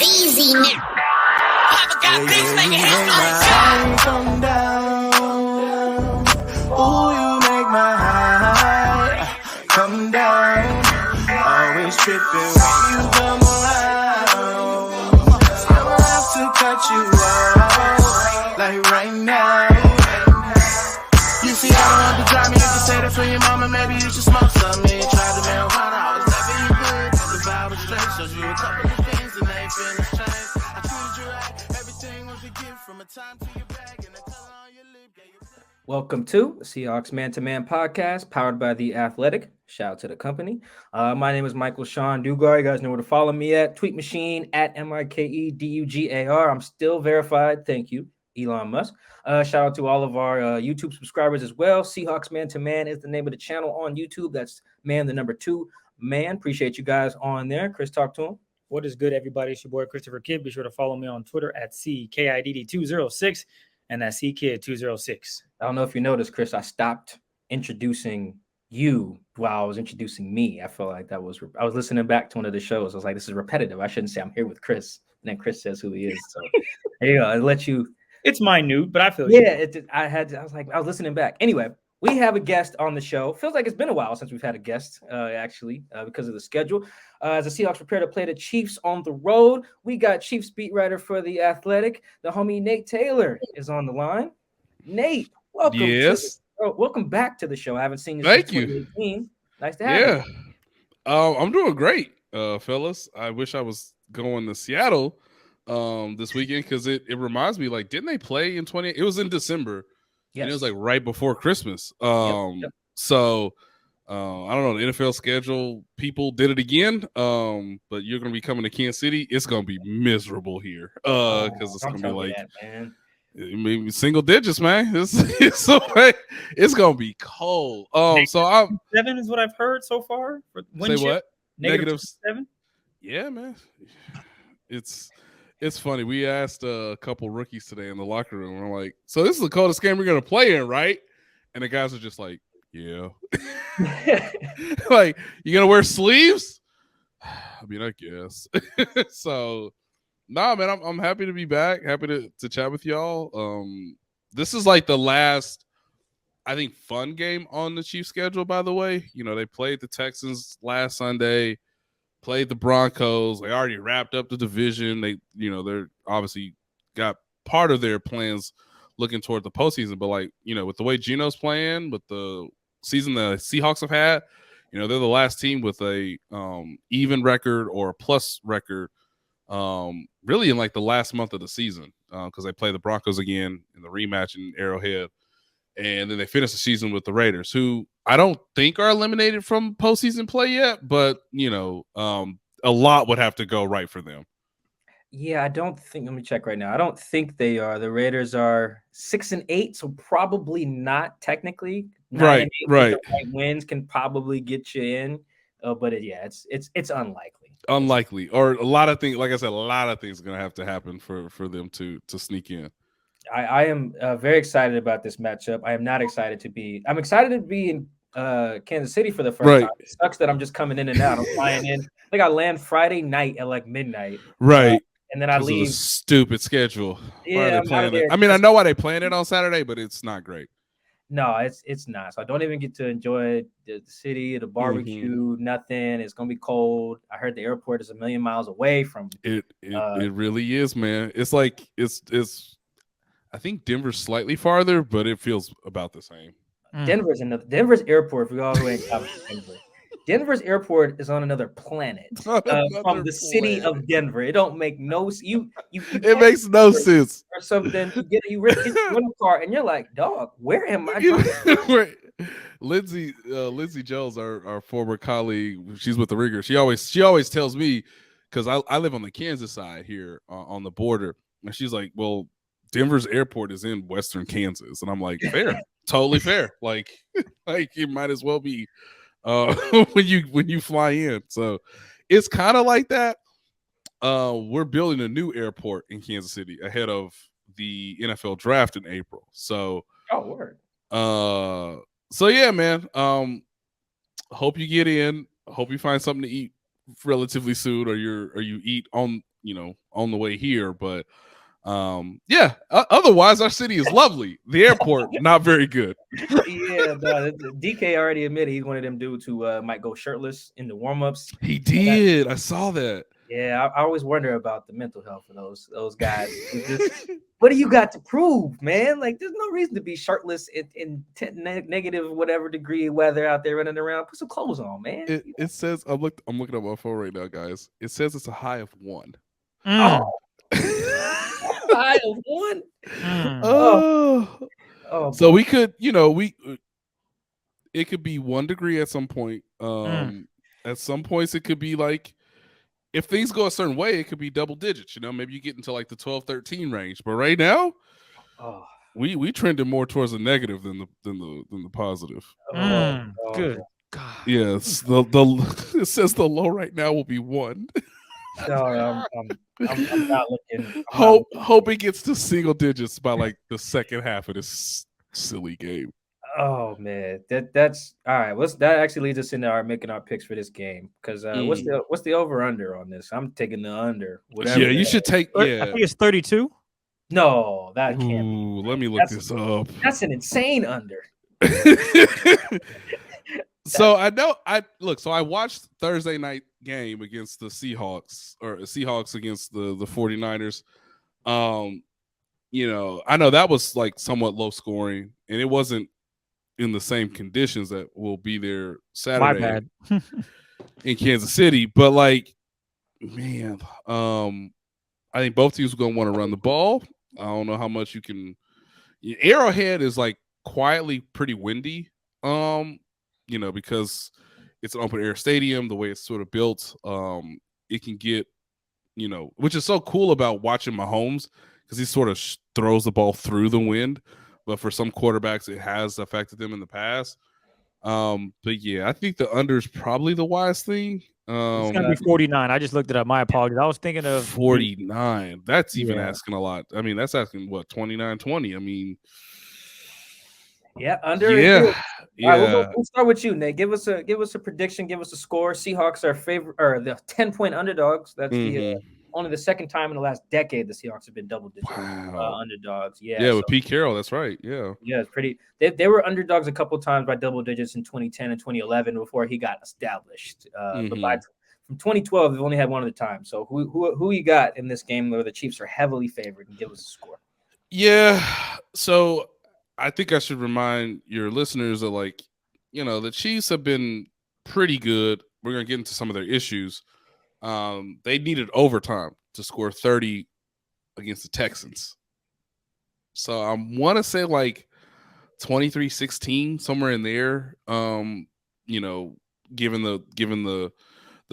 Easy now. Papa got things making headlines. Come down. Ooh, you make my high come down. Always tripping when you come around. I'ma have to cut you off, like right now. You see, I don't want to drive me. You can say that for your mama. Maybe you should smoke some. Me try the marijuana. I was never you good. The vibe was straight. Showed you a couple of things and they ain't finna change. I treated you right. Everything was a gift from a time to your bag and the color on your lip. Welcome to the Seahawks Man-to-Man podcast, powered by The Athletic. Shout out to the company. My name is Michael Sean Dugar. You guys know where to follow me at. Tweet Machine at MIKEDUGAR. I'm still verified. Thank you, Elon Musk. Shout out to all of our YouTube subscribers as well. Seahawks Man-to-Man is the name of the channel on YouTube. That's man, the number 2 man. Appreciate you guys on there. Chris, talk to him. What is good, everybody? It's your boy, Christopher Kidd. Be sure to follow me on Twitter at CKIDD206 and that's CKid206. I don't know if you noticed, Chris, I stopped introducing you while I was introducing me. I felt like I was listening back to one of the shows. I was like, this is repetitive. I shouldn't say I'm here with Chris. And then Chris says who he is. So there you go. I let you. It's minute, but I feel I was listening back. Anyway, we have a guest on the show. Feels like it's been a while since we've had a guest, because of the schedule. As the Seahawks prepare to play the Chiefs on the road, we got Chiefs beat writer for The Athletic. The homie Nate Taylor is on the line. Nate, welcome. Yes. Welcome back to the show. I haven't seen you Thank since you. 2018. Nice to have you. I'm doing great, fellas. I wish I was going to Seattle this weekend because it reminds me, like, didn't they play in 20? It was in December. Yes. And it was like right before Christmas. Yep. So I don't know, the NFL schedule people did it again. But you're gonna be coming to Kansas City. It's gonna be miserable here. Because it's gonna be like maybe single digits, man. It's gonna be cold. So I'm 7 is what I've heard so far. Say what? -7? Yeah, man. It's funny. We asked a couple rookies today in the locker room. And I'm like, so this is the coldest game we're going to play in, right? And the guys are just like, yeah. Like, you going to wear sleeves? I mean, I guess. So, nah, man, I'm happy to be back. Happy to chat with y'all. This is like the last, I think, fun game on the Chiefs schedule, by the way. You know, they played the Texans last Sunday. Played the Broncos. They already wrapped up the division. They're obviously got part of their plans looking toward the postseason. But with the way Geno's playing, with the season the Seahawks have had, they're the last team with a even record or a plus record, really in like the last month of the season, because they play the Broncos again in the rematch in Arrowhead. And then they finish the season with the Raiders, who I don't think are eliminated from postseason play yet, but a lot would have to go right for them. Yeah, I don't think. Let me check right now. I don't think they are. The Raiders are 6-8, so probably not technically. 9-8, Right. Wins can probably get you in, but it's unlikely. Unlikely, or a lot of things. Like I said, a lot of things are going to have to happen for them to sneak in. I am very excited about this matchup. I am not excited to be. I'm excited to be in Kansas City for the first time. It sucks that I'm just coming in and out. I'm flying in. I think I land Friday night at like midnight. Right. And then I leave. Stupid schedule. Yeah, I mean, I know why they planned it on Saturday, but it's not great. No, it's not. So I don't even get to enjoy the city, the barbecue, nothing. It's gonna be cold. I heard the airport is 1,000,000 miles away from it. It really is, man. It's like it's. I think Denver's slightly farther, but it feels about the same. Denver's airport. For y'all who ain't out Denver, Denver's airport is on another planet from the city of Denver. It don't make no you. It makes no sense. Or something. You rent a car and you're like, dog, where am I? Lindsay Jones, our former colleague, she's with the Ringer. She always tells me, because I live on the Kansas side here on the border, and she's like, well, Denver's airport is in Western Kansas, and I'm like, fair, totally fair. Like it might as well be when you fly in. So it's kind of like that. We're building a new airport in Kansas City ahead of the NFL draft in April. So word. So yeah, man. Hope you get in. Hope you find something to eat relatively soon, or you eat on on the way here. But otherwise our city is lovely. The airport not very good. Yeah, no, DK already admitted he's one of them dudes who might go shirtless in the warm-ups. He did. I saw that. Yeah, I always wonder about the mental health of those guys. What do you got to prove, man? Like, there's no reason to be shirtless in negative whatever degree weather out there running around. Put some clothes on, man. It says I'm looking at my phone right now, guys. It says it's a high of 1. Oh, high of 1. Oh, so we could, it could be 1 degree at some point. At some points, it could be like, if things go a certain way, it could be double digits. Maybe you get into like the 12, 13 range. But right now, we trended more towards the negative than the positive. Good God. Yes, it says the low right now will be 1. No, I'm not looking. Hope it gets to single digits by like the second half of this silly game. Oh man, that's all right. That actually leads us into making our picks for this game, because what's the over under on this? I'm taking the under. Whatever. Yeah, you should take. Yeah, I think it's 32. No, that can't. Let me look this up. That's an insane under. So I watched Thursday night game against the Seahawks, or Seahawks against the 49ers. I know that was like somewhat low scoring, and it wasn't in the same conditions that will be there Saturday. My bad. In Kansas City. But like, man, I think both teams are going to want to run the ball. I don't know how much you can. Arrowhead is like quietly pretty windy, because it's an open air stadium. The way it's sort of built, it can get, which is so cool about watching Mahomes, because he sort of throws the ball through the wind. But for some quarterbacks, it has affected them in the past. But yeah, I think the under is probably the wise thing. It's gonna be 49. I just looked it up. My apologies. I was thinking of 49. That's even asking a lot. I mean, that's asking what, 29-20. I mean, yeah, under. Yeah. All right, we'll start with you, Nate. Give us a prediction. Give us a score. Seahawks are the 10-point underdogs. That's only the second time in the last decade the Seahawks have been double-digit underdogs. Yeah, with Pete Carroll, that's right. Yeah, it's pretty. They were underdogs a couple times by double digits in 2010 and 2011 before he got established. But from 2012, they've only had one at a time. So who you got in this game where the Chiefs are heavily favored, and give us a score? Yeah, so I think I should remind your listeners that, like, the Chiefs have been pretty good. We're gonna get into some of their issues. They needed overtime to score 30 against the Texans. So I want to say like 23-16, somewhere in there. Given the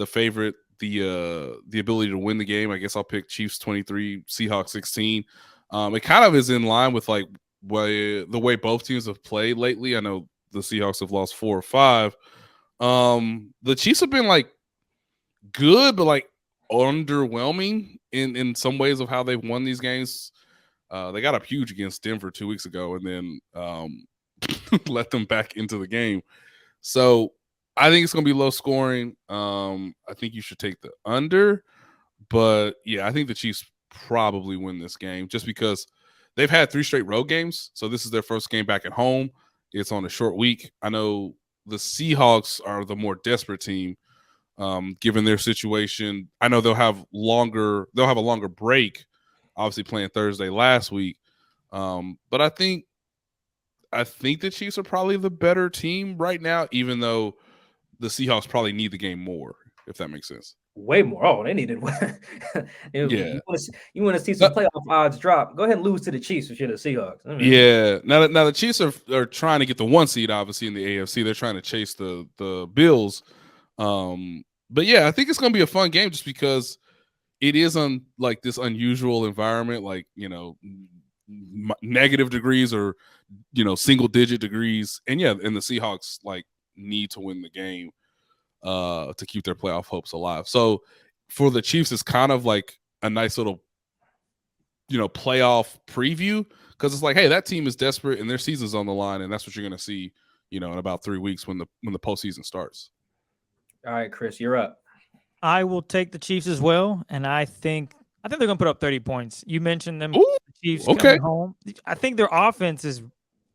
favorite, the ability to win the game, I guess I'll pick Chiefs 23, Seahawks 16. It kind of is in line with like the way both teams have played lately. I know the Seahawks have lost 4 or 5. The Chiefs have been like good, but like underwhelming in some ways of how they've won these games. They got up huge against Denver 2 weeks ago, and then let them back into the game. So I think it's going to be low scoring. I think you should take the under, but yeah, I think the Chiefs probably win this game just because they've had 3 straight road games. So this is their first game back at home. It's on a short week. I know the Seahawks are the more desperate team. Given their situation, I know they'll have a longer break, obviously playing Thursday last week. But I think the Chiefs are probably the better team right now, even though the Seahawks probably need the game more, if that makes sense. Way more. Oh, they needed one. Yeah. You want to see some playoff odds drop? Go ahead and lose to the Chiefs if you're the Seahawks. I mean, yeah. Now the Chiefs are trying to get the 1 seed, obviously, in the AFC. They're trying to chase the Bills. But yeah, I think it's going to be a fun game just because it is on like this unusual environment, like, negative degrees or, single digit degrees. And yeah, and the Seahawks like need to win the game to keep their playoff hopes alive. So for the Chiefs, it's kind of like a nice little, playoff preview, because it's like, hey, that team is desperate and their season's on the line, and that's what you're going to see, in about 3 weeks when the postseason starts. All right, Chris, you're up. I will take the Chiefs as well, and I think I think they're going to put up 30 points. You mentioned them, Ooh, the Chiefs okay. coming home. I think their offense is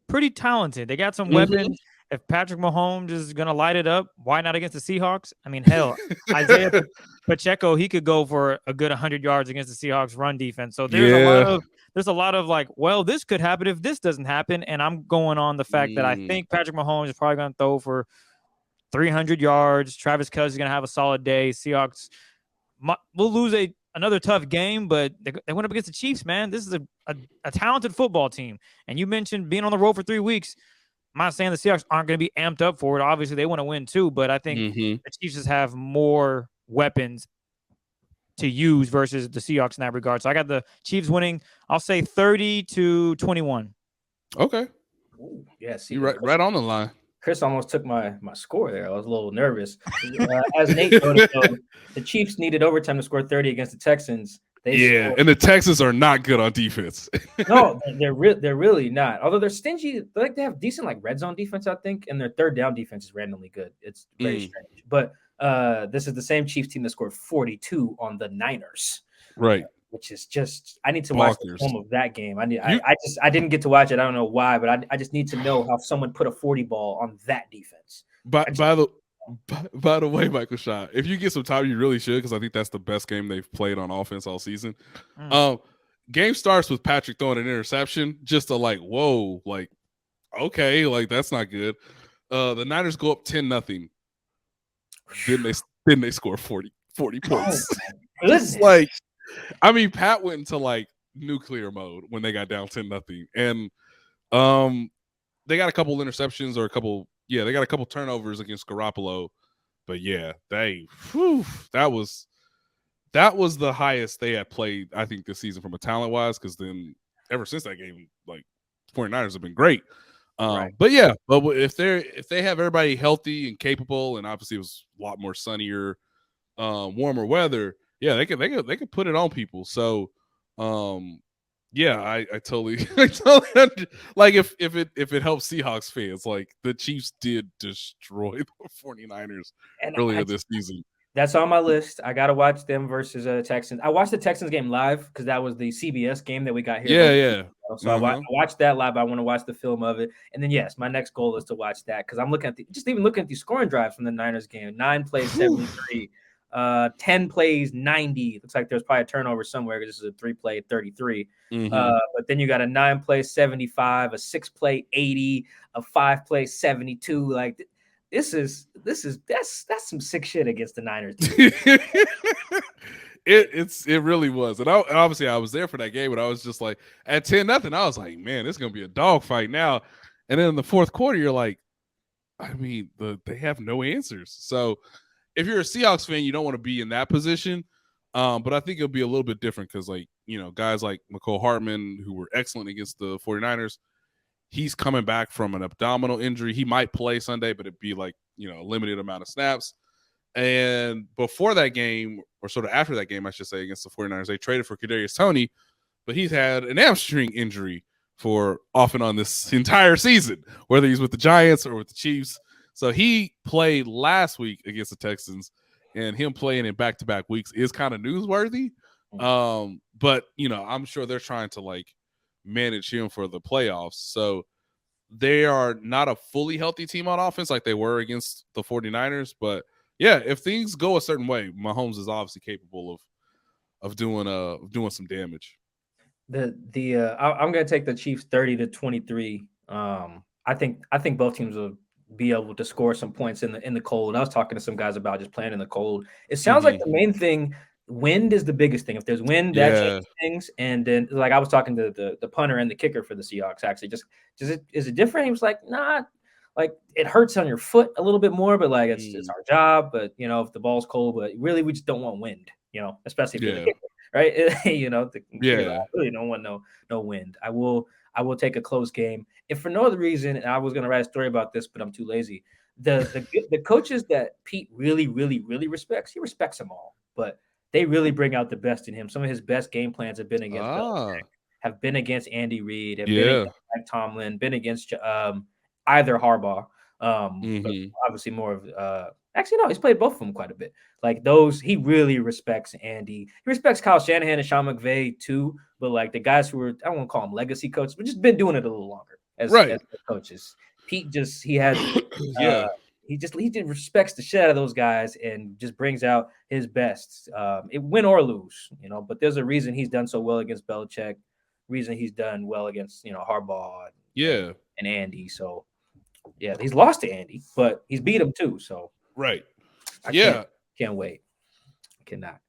pretty talented. They got some Mhm. weapons. If Patrick Mahomes is going to light it up, why not against the Seahawks? I mean, hell, Isaiah Pacheco, he could go for a good 100 yards against the Seahawks run defense. So there's a lot of like, well, this could happen if this doesn't happen. And I'm going on the fact that I think Patrick Mahomes is probably going to throw for 300 yards. Travis Kelce is going to have a solid day. Seahawks will lose another tough game, but they went up against the Chiefs, man. This is a talented football team. And you mentioned being on the road for 3 weeks. I'm not saying the Seahawks aren't going to be amped up for it. Obviously, they want to win too, but I think the Chiefs just have more weapons to use versus the Seahawks in that regard. So I got the Chiefs winning, I'll say 30-21. Okay. Ooh, yeah, see, You're right on the line. Chris almost took my score there. I was a little nervous. As Nate noted, the Chiefs needed overtime to score 30 against the Texans. And the Texans are not good on defense. No, they're really not. Although they're stingy, they have decent like red zone defense, I think, and their third down defense is randomly good. It's very strange. But this is the same Chiefs team that scored 42 on the Niners. Right. Which is just, I need to watch the film of that game. I didn't get to watch it. I don't know why, but I just need to know how someone put a 40 ball on that defense. By the way, Michael Shaw, if you get some time, you really should, because I think that's the best game they've played on offense all season. Game starts with Patrick throwing an interception, just to like, whoa, like, okay, like that's not good. The Niners go up 10-0. Then they score 40 points. It's like, I mean, Pat went into like nuclear mode when they got down 10-0, and they got a couple interceptions they got a couple turnovers against Garoppolo, but yeah, that was the highest they had played, I think, this season from a talent wise. Because then ever since that game, like 49ers have been great. Right. But yeah, but if they have everybody healthy and capable, and obviously it was a lot more sunnier, warmer weather, yeah, they could put it on people. So, yeah, I totally, like if it helps Seahawks fans, like the Chiefs did destroy the 49ers earlier this season. That's on my list. I got to watch them versus Texans. I watched the Texans game live because that was the CBS game that we got here. Yeah. So I watched that live. I want to watch the film of it. And then, yes, my next goal is to watch that because I'm looking at looking at the scoring drives from the Niners game. 9 plays, 73. 10 plays, 90. Looks like there's probably a turnover somewhere because this is a 3-play 33. But then you got a 9-play 75, a 6-play 80, a 5-play 72. Like that's some sick shit against the Niners. It really was. And obviously I was there for that game, but I was just like, at 10-0, I was like, man, this is gonna be a dogfight now. And then in the fourth quarter, you're like, I mean, they have no answers. So if you're a Seahawks fan, you don't want to be in that position. But I think it'll be a little bit different because, like, you know, guys like McCole Hartman, who were excellent against the 49ers, he's coming back from an abdominal injury. He might play Sunday, but it'd be like, you know, a limited amount of snaps. And before that game, or sort of after that game, I should say, against the 49ers, they traded for Kadarius Toney, but he's had an hamstring injury for off and on this entire season, whether he's with the Giants or with the Chiefs. So he played last week against the Texans, and him playing in back-to-back weeks is kind of newsworthy. But, you know, I'm sure they're trying to, like, manage him for the playoffs. So they are not a fully healthy team on offense like they were against the 49ers. But, yeah, if things go a certain way, Mahomes is obviously capable of doing some damage. I'm going to take the Chiefs 30-23. I think both teams will be able to score some points in the cold. I was talking to some guys about just playing in the cold. It sounds like the main thing, wind is the biggest thing. If there's wind, that changes things. And then, like, I was talking to the punter and the kicker for the Seahawks, actually, is it different? He was like, nah, like it hurts on your foot a little bit more, but like it's our job. But, you know, if the ball's cold, but really we just don't want wind, you know, especially if you're the kicker, right? You know, I really don't want no wind. I will take a close game. If for no other reason, and I was going to write a story about this, but I'm too lazy. The coaches that Pete really, really, really respects, he respects them all, but they really bring out the best in him. Some of his best game plans have been against Belichick, have been against Andy Reid, have been against Mike Tomlin, been against either Harbaugh. But obviously more of actually no, he's played both of them quite a bit. Like those, he really respects Andy. He respects Kyle Shanahan and Sean McVay too. But like the guys who were, I don't want to call them legacy coaches, but just been doing it a little longer as coaches. Pete just he has he just respects the shit out of those guys and just brings out his best. It win or lose, but there's a reason he's done so well against Belichick, reason he's done well against Harbaugh and Andy. So yeah, he's lost to Andy, but he's beat him too. So I can't wait. Cannot.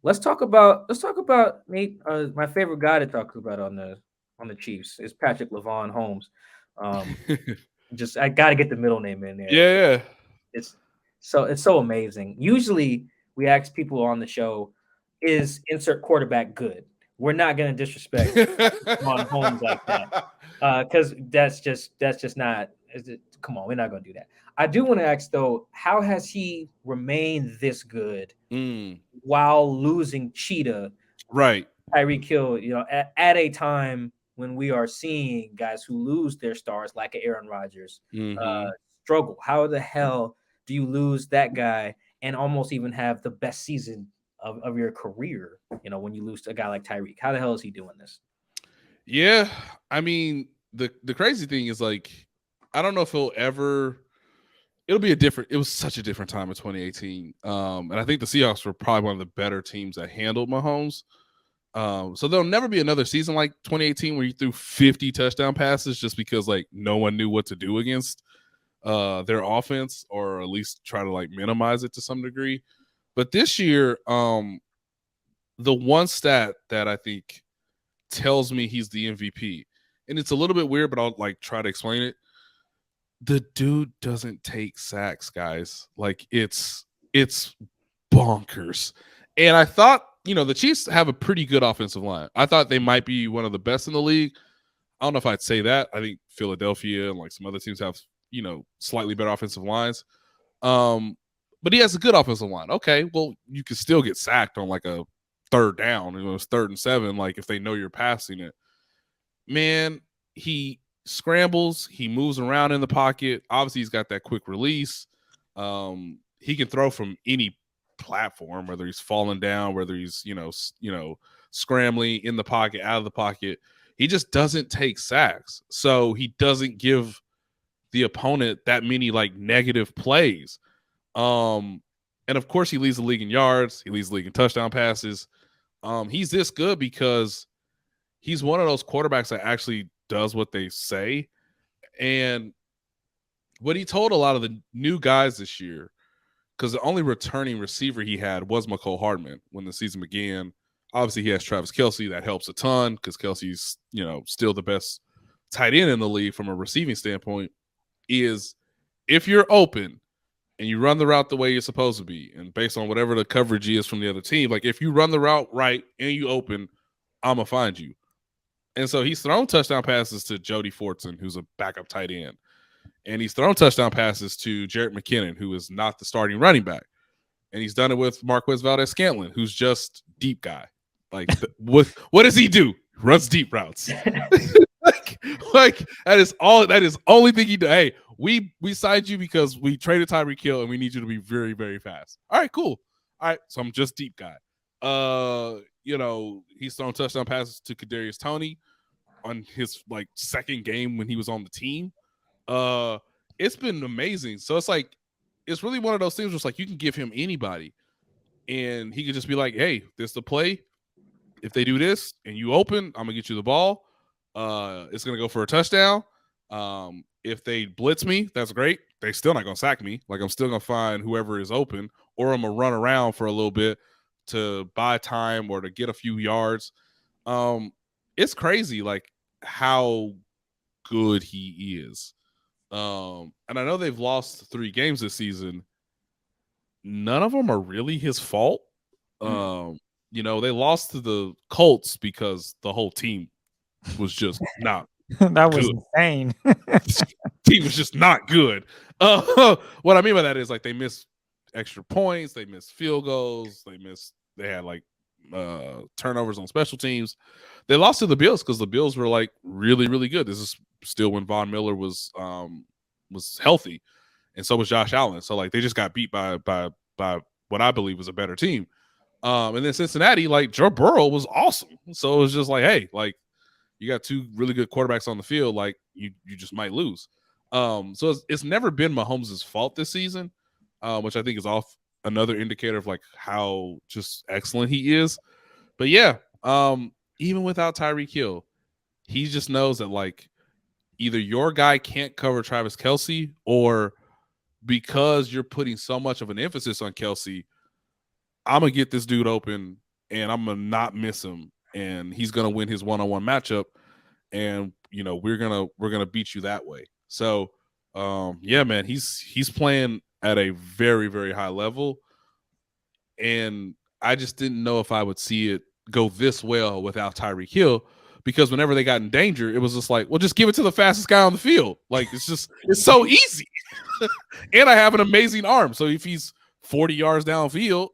Let's talk about Nate. My favorite guy to talk about on the Chiefs is Patrick Lavon Holmes. Just I gotta get the middle name in there. Yeah. It's so amazing. Usually we ask people on the show, is insert quarterback good? We're not gonna disrespect Lavon Holmes like that. Because that's just not. Come on, we're not gonna do that. I do want to ask though, how has he remained this good while losing Cheetah, Tyreek Hill? At a time when we are seeing guys who lose their stars like Aaron Rodgers struggle. How the hell do you lose that guy and almost even have the best season of your career? When you lose to a guy like Tyreek, how the hell is he doing this? Yeah, I mean, the crazy thing is like, I don't know if it'll be it was such a different time in 2018. And I think the Seahawks were probably one of the better teams that handled Mahomes. So there'll never be another season like 2018 where you threw 50 touchdown passes just because like no one knew what to do against their offense, or at least try to like minimize it to some degree. But this year, the one stat that I think tells me he's the MVP, and it's a little bit weird, but I'll like try to explain it. The dude doesn't take sacks, guys. Like it's bonkers. And I thought, the Chiefs have a pretty good offensive line. I thought they might be one of the best in the league. I don't know if I'd say that. I think Philadelphia and like some other teams have, slightly better offensive lines. But he has a good offensive line. Okay, well, you could still get sacked on like a third down. It's 3rd and 7, like if they know you're passing it. Man, he scrambles, he moves around in the pocket. Obviously, he's got that quick release. He can throw from any platform, whether he's falling down, whether he's scrambling in the pocket, out of the pocket. He just doesn't take sacks, so he doesn't give the opponent that many like negative plays. And of course, he leads the league in yards. He leads the league in touchdown passes. He's this good because he's one of those quarterbacks that actually does what they say. And what he told a lot of the new guys this year, because the only returning receiver he had was McCole Hardman when the season began. Obviously, he has Travis Kelce. That helps a ton because Kelce's, still the best tight end in the league from a receiving standpoint. Is if you're open and you run the route the way you're supposed to be, and based on whatever the coverage is from the other team, like if you run the route right and you open, I'm going to find you. And so he's thrown touchdown passes to Jody Fortson, who's a backup tight end. And he's thrown touchdown passes to Jarrett McKinnon, who is not the starting running back. And he's done it with Marquez Valdez-Scantling, who's just deep guy. Like, what does he do? Runs deep routes. like that is only thing he does. Hey, we signed you because we traded Tyreek Hill and we need you to be very, very fast. All right, cool. All right, so I'm just deep guy. He's thrown touchdown passes to Kadarius Toney on his like second game when he was on the team. It's been amazing. So it's really one of those things where it's like you can give him anybody and he could just be like, hey, this is the play. If they do this and you open, I'm gonna get you the ball. It's gonna go for a touchdown. If they blitz me, that's great. They still not gonna sack me. Like I'm still gonna find whoever is open, or I'm gonna run around for a little bit to buy time or to get a few yards. It's crazy like how good he is. And I know they've lost 3 games this season. None of them are really his fault. They lost to the Colts because the whole team was just not that was good. Insane. Team was just not good. What I mean by that is like they missed extra points, they missed field goals, they had like turnovers on special teams. They lost to the Bills because the Bills were like really, really good. This is still when Von Miller was was healthy, and so was Josh Allen. So like they just got beat by what I believe was a better team. And then Cincinnati, like Joe Burrow was awesome. So it was just like, hey, like you got two really good quarterbacks on the field, like you just might lose. So it's never been Mahomes' fault this season, which I think is off another indicator of like how just excellent he is. But yeah, even without Tyreek Hill, he just knows that like either your guy can't cover Travis Kelce, or because you're putting so much of an emphasis on Kelce, I'm gonna get this dude open and I'm gonna not miss him, and he's gonna win his one-on-one matchup, and we're gonna beat you that way. So yeah, man, he's playing at a very, very high level, and I just didn't know if I would see it go this well without Tyreek Hill, because whenever they got in danger, it was just like, well, just give it to the fastest guy on the field. Like it's so easy. And I have an amazing arm, so if he's 40 yards downfield,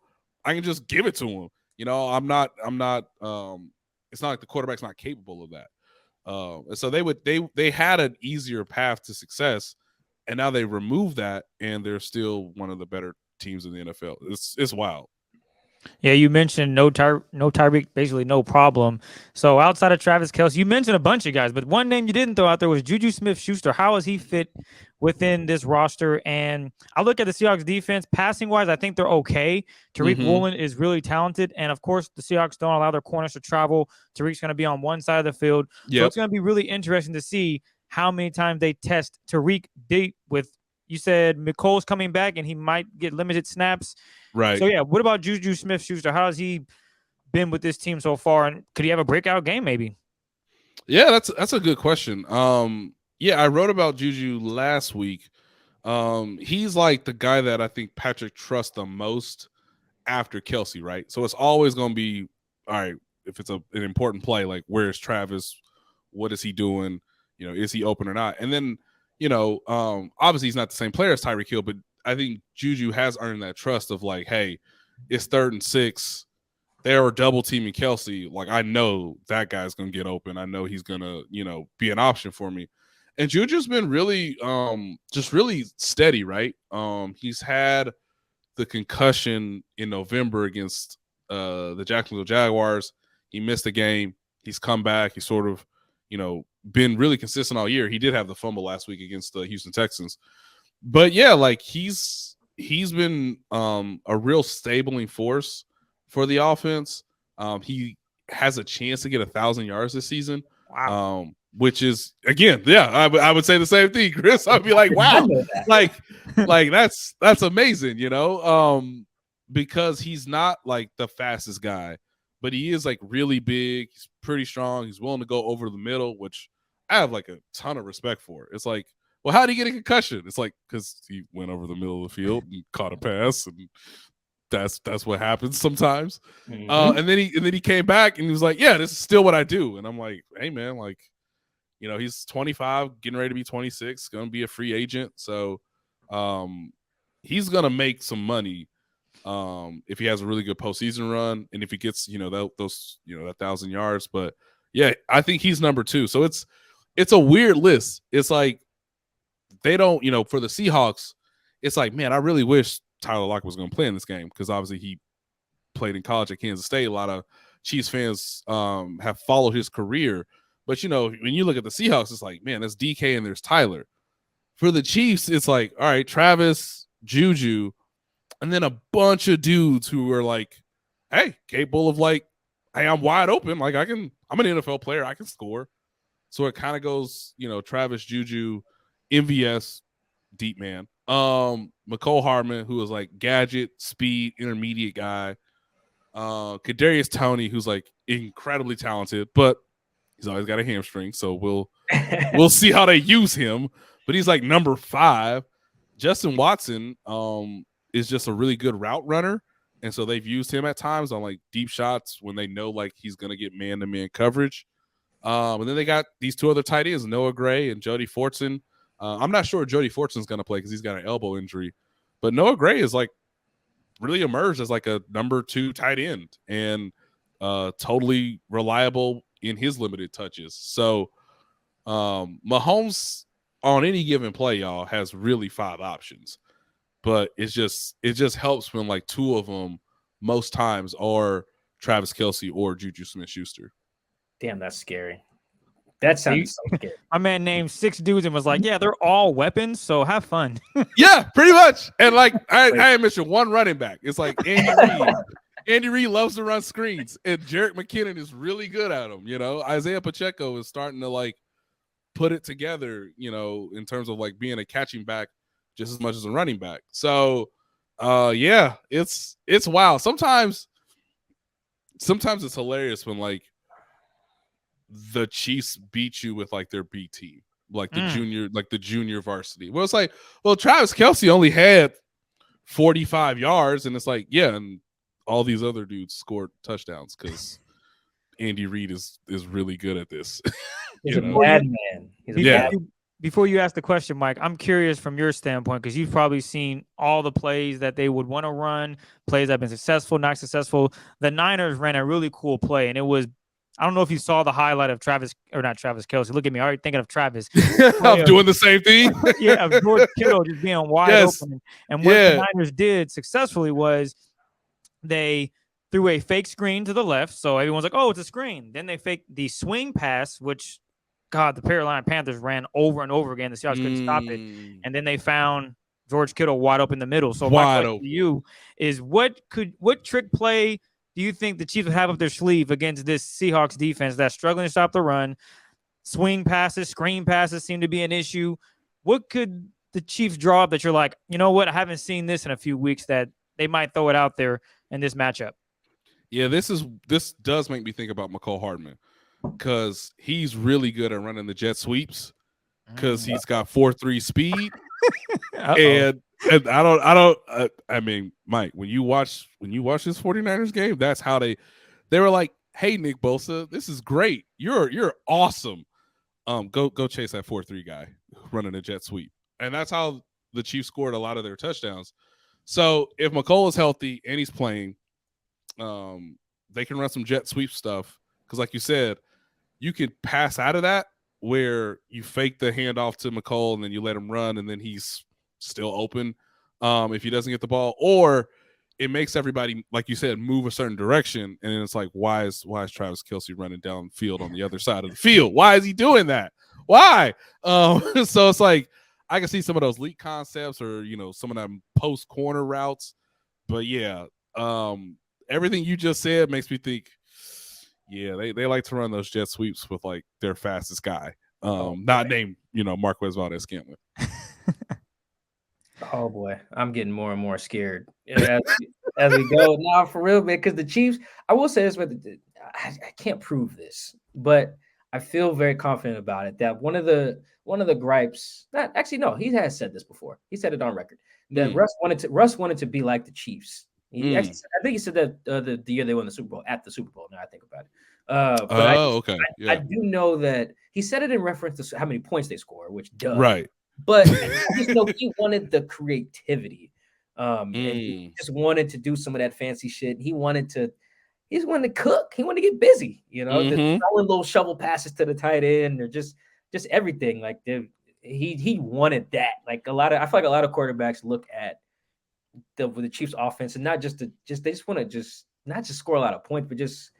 I can just give it to him. I'm not. It's not like the quarterback's not capable of that. And so they had an easier path to success, and now they removed that, and they're still one of the better teams in the NFL. It's wild. Yeah, you mentioned no Tyreek, basically no problem. So outside of Travis Kelce, you mentioned a bunch of guys, but one name you didn't throw out there was Juju Smith-Schuster. How is he fit within this roster? And I look at the Seahawks defense, passing wise, I think they're okay. Tariq Woolen is really talented, and of course the Seahawks don't allow their corners to travel. Tariq's going to be on one side of the field, so it's going to be really interesting to see how many times they test Tariq deep with. You said McColl's coming back and he might get limited snaps. Right. So, yeah, what about Juju Smith-Schuster? How has he been with this team so far? And could he have a breakout game maybe? Yeah, that's a good question. Yeah, I wrote about Juju last week. He's like the guy that I think Patrick trusts the most after Kelce, right? So it's always going to be, all right, if it's an important play, like where's Travis? What is he doing? Is he open or not? And then, obviously he's not the same player as Tyreek Hill, but I think Juju has earned that trust of like, hey, it's 3rd and 6. They are double teaming Kelce. Like, I know that guy's going to get open. I know he's going to, be an option for me. And Juju's been really, just really steady, right? He's had the concussion in November against the Jacksonville Jaguars. He missed the game. He's come back. He's sort of, been really consistent all year. He did have the fumble last week against the Houston Texans. But yeah, like he's been a real stabling force for the offense. He has a chance to get 1,000 yards this season. Wow. Which is, again, yeah, I would say the same thing, Chris. I'd be like, wow, like that's amazing, because he's not like the fastest guy, but he is like really big. He's pretty strong. He's willing to go over the middle, which I have like a ton of respect for. It's like, well, how did he get a concussion? It's like, because he went over the middle of the field and caught a pass, and that's what happens sometimes. And then he came back and he was like, yeah, this is still what I do. And I'm like, hey man, like, he's 25, getting ready to be 26, going to be a free agent. So he's going to make some money if he has a really good postseason run, and if he gets, those 1,000 yards. But yeah, I think he's number 2. So it's a weird list. It's like they don't, for the Seahawks, it's like, man, I really wish Tyler Lockett was going to play in this game, because obviously he played in college at Kansas State. A lot of Chiefs fans have followed his career. But, when you look at the Seahawks, it's like, man, there's DK and there's Tyler. For the Chiefs, it's like, all right, Travis, Juju, and then a bunch of dudes who are like, hey, capable of like, hey, I'm wide open. Like I'm an NFL player. I can score. So it kind of goes, Travis, Juju, MVS, deep man. McCole Hardman, who is like gadget, speed, intermediate guy. Kadarius Toney, who's like incredibly talented, but he's always got a hamstring. So we'll see how they use him. But he's like number 5. Justin Watson is just a really good route runner. And so they've used him at times on like deep shots when they know like he's going to get man-to-man coverage. And then they got these 2 other tight ends, Noah Gray and Jody Fortson. I'm not sure Jody Fortson's going to play because he's got an elbow injury. But Noah Gray is like really emerged as like a number 2 tight end and totally reliable in his limited touches. So Mahomes on any given play, y'all, has really 5 options. But it just helps when like 2 of them most times are Travis Kelce or Juju Smith-Schuster. Damn, that's scary. That sounds so scary. My man named 6 dudes and was like, "Yeah, they're all weapons, so have fun." Yeah, pretty much. And like I mentioned one running back. It's like Andy Reid. Andy Reid loves to run screens, and Jerick McKinnon is really good at them. You know, Isaiah Pacheco is starting to like put it together. You know, in terms of like being a catching back just as much as a running back. So, yeah, it's wild. Sometimes it's hilarious when like the Chiefs beat you with like their B team, like the junior varsity. Well, it's like, well, Travis Kelce only had 45 yards, and it's like, yeah, and all these other dudes scored touchdowns because Andy Reid is really good at this. He's a bad man. Before you ask the question, Mike, I'm curious from your standpoint, because you've probably seen all the plays that they would want to run, plays that have been successful, not successful. The Niners ran a really cool play, and it was, I don't know if you saw the highlight of Travis Kelce. Look at me, already thinking of Travis. I'm doing the same thing. Yeah, of George Kittle just being wide open. And what the Niners did successfully was they threw a fake screen to the left. So everyone's like, oh, it's a screen. Then they faked the swing pass, which, God, the Carolina Panthers ran over and over again. The Seahawks couldn't stop it. And then they found George Kittle wide open in the middle. So my question to you is, what trick play do you think the Chiefs would have up their sleeve against this Seahawks defense that's struggling to stop the run? Swing passes, screen passes seem to be an issue. What could the Chiefs draw up that you're like, you know what, I haven't seen this in a few weeks, that they might throw it out there in this matchup? Yeah, this does make me think about McCole Hardman, because he's really good at running the jet sweeps because he's got 4.3 speed. And I mean, Mike, when you watch this 49ers game, that's how they were like, hey, Nick Bosa, this is great. You're awesome. Go chase that 4.3 guy running a jet sweep. And that's how the Chiefs scored a lot of their touchdowns. So if McCole is healthy and he's playing, they can run some jet sweep stuff. Because like you said, you could pass out of that where you fake the handoff to McCole and then you let him run and then he's still open if he doesn't get the ball. Or it makes everybody, like you said, move a certain direction. And then it's like, why is Travis Kelce running downfield on the other side of the field? Why is he doing that? Why? So it's like, I can see some of those leak concepts or, you know, some of them post corner routes. But yeah, everything you just said makes me think, yeah, they like to run those jet sweeps with like their fastest guy. Not named, you know, Marquez Valdez-Scantling. Oh boy, I'm getting more and more scared as we go. Now, for real, man, because the Chiefs, I will say this, but I can't prove this, but I feel very confident about it. That one of the gripes, he has said this before. He said it on record that Russ wanted to be like the Chiefs. He actually said, I think he said that the year they won the Super Bowl, at the Super Bowl. Now I think about it. Okay. Yeah. I do know that he said it in reference to how many points they score, which does. Right. But I just know he wanted the creativity. And he just wanted to do some of that fancy shit. He wanted to cook. He wanted to get busy, you know, throwing little shovel passes to the tight end or just everything. Like he wanted that. Like I feel like a lot of quarterbacks look at the Chiefs offense and they just want to just not just score a lot of points, but just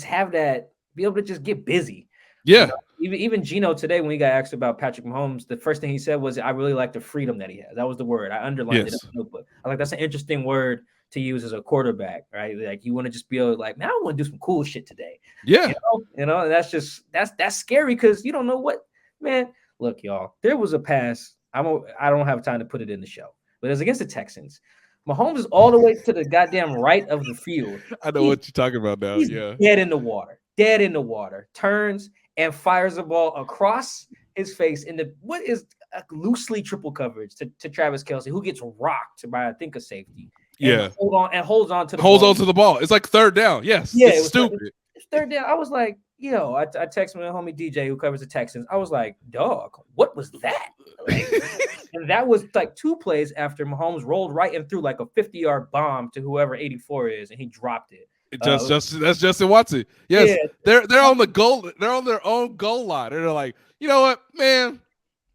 have that, be able to just get busy. Yeah. You know, even Gino today, when he got asked about Patrick Mahomes, the first thing he said was, I really like the freedom that he has. That was the word. I underlined it in the notebook. I like, that's an interesting word to use as a quarterback, right? Like you want to just be able to, like, man, I want to do some cool shit today. Yeah. You know, and that's scary because you don't know what, man. Look, y'all, there was a pass. I don't have time to put it in the show, but it was against the Texans. Mahomes is all the way to the goddamn right of the field. I know what you're talking about now. He's Yeah. dead in the water, turns and fires the ball across his face into what is a loosely triple coverage to Travis Kelce, who gets rocked by, I think, a safety. Yeah. Holds on to the ball. It's like third down. Yes. Yeah. It's stupid. It's third down. I was like, yo, I texted my homie DJ who covers the Texans. I was like, dog, what was that? Like, and that was like 2 plays after Mahomes rolled right in through like a 50-yard bomb to whoever 84 is, and he dropped it. That's Justin Watson. Yes, yeah. They're on the goal. They're on their own goal line. They're like, you know what, man,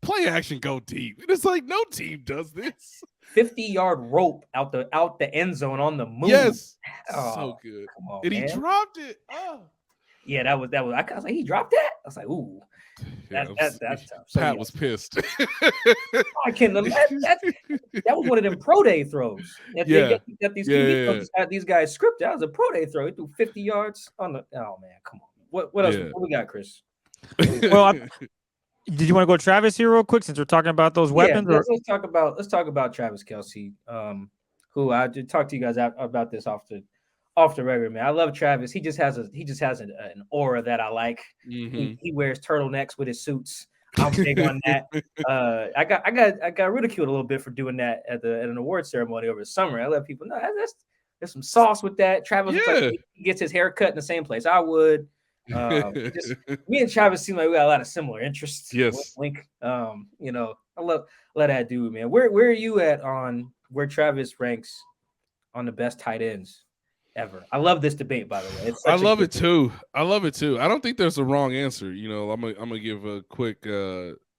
play action, go deep. And it's like no team does this. 50-yard rope out the end zone on the move. Yes, Oh, so good. come on, And man. he dropped it. Oh. Yeah, that was. I was like, he dropped that. I was like, ooh, that's tough. So, Pat yeah. was pissed. I can't imagine that was one of them pro day throws. That these QB coaches had these guys scripted. That was a pro day throw. He threw 50 yards on the. Oh man, come on. What else? What we got, Chris? Well, did you want to go Travis here real quick since we're talking about those weapons? Yeah, let's talk about Travis Kelce. Who I did talk to you guys about this off the record, man. I love Travis. He just has an aura that I like. Mm-hmm. He wears turtlenecks with his suits. I'm big on that. I got ridiculed a little bit for doing that at an award ceremony over the summer. I let people know there's some sauce with that. Travis looks like he gets his hair cut in the same place I would. Me and Travis seem like we got a lot of similar interests. Yes. Link. I love that dude, man. Where are you at on where Travis ranks on the best tight ends ever? I love this debate, by the way. I love it too. I don't think there's a wrong answer. I'm gonna give a quick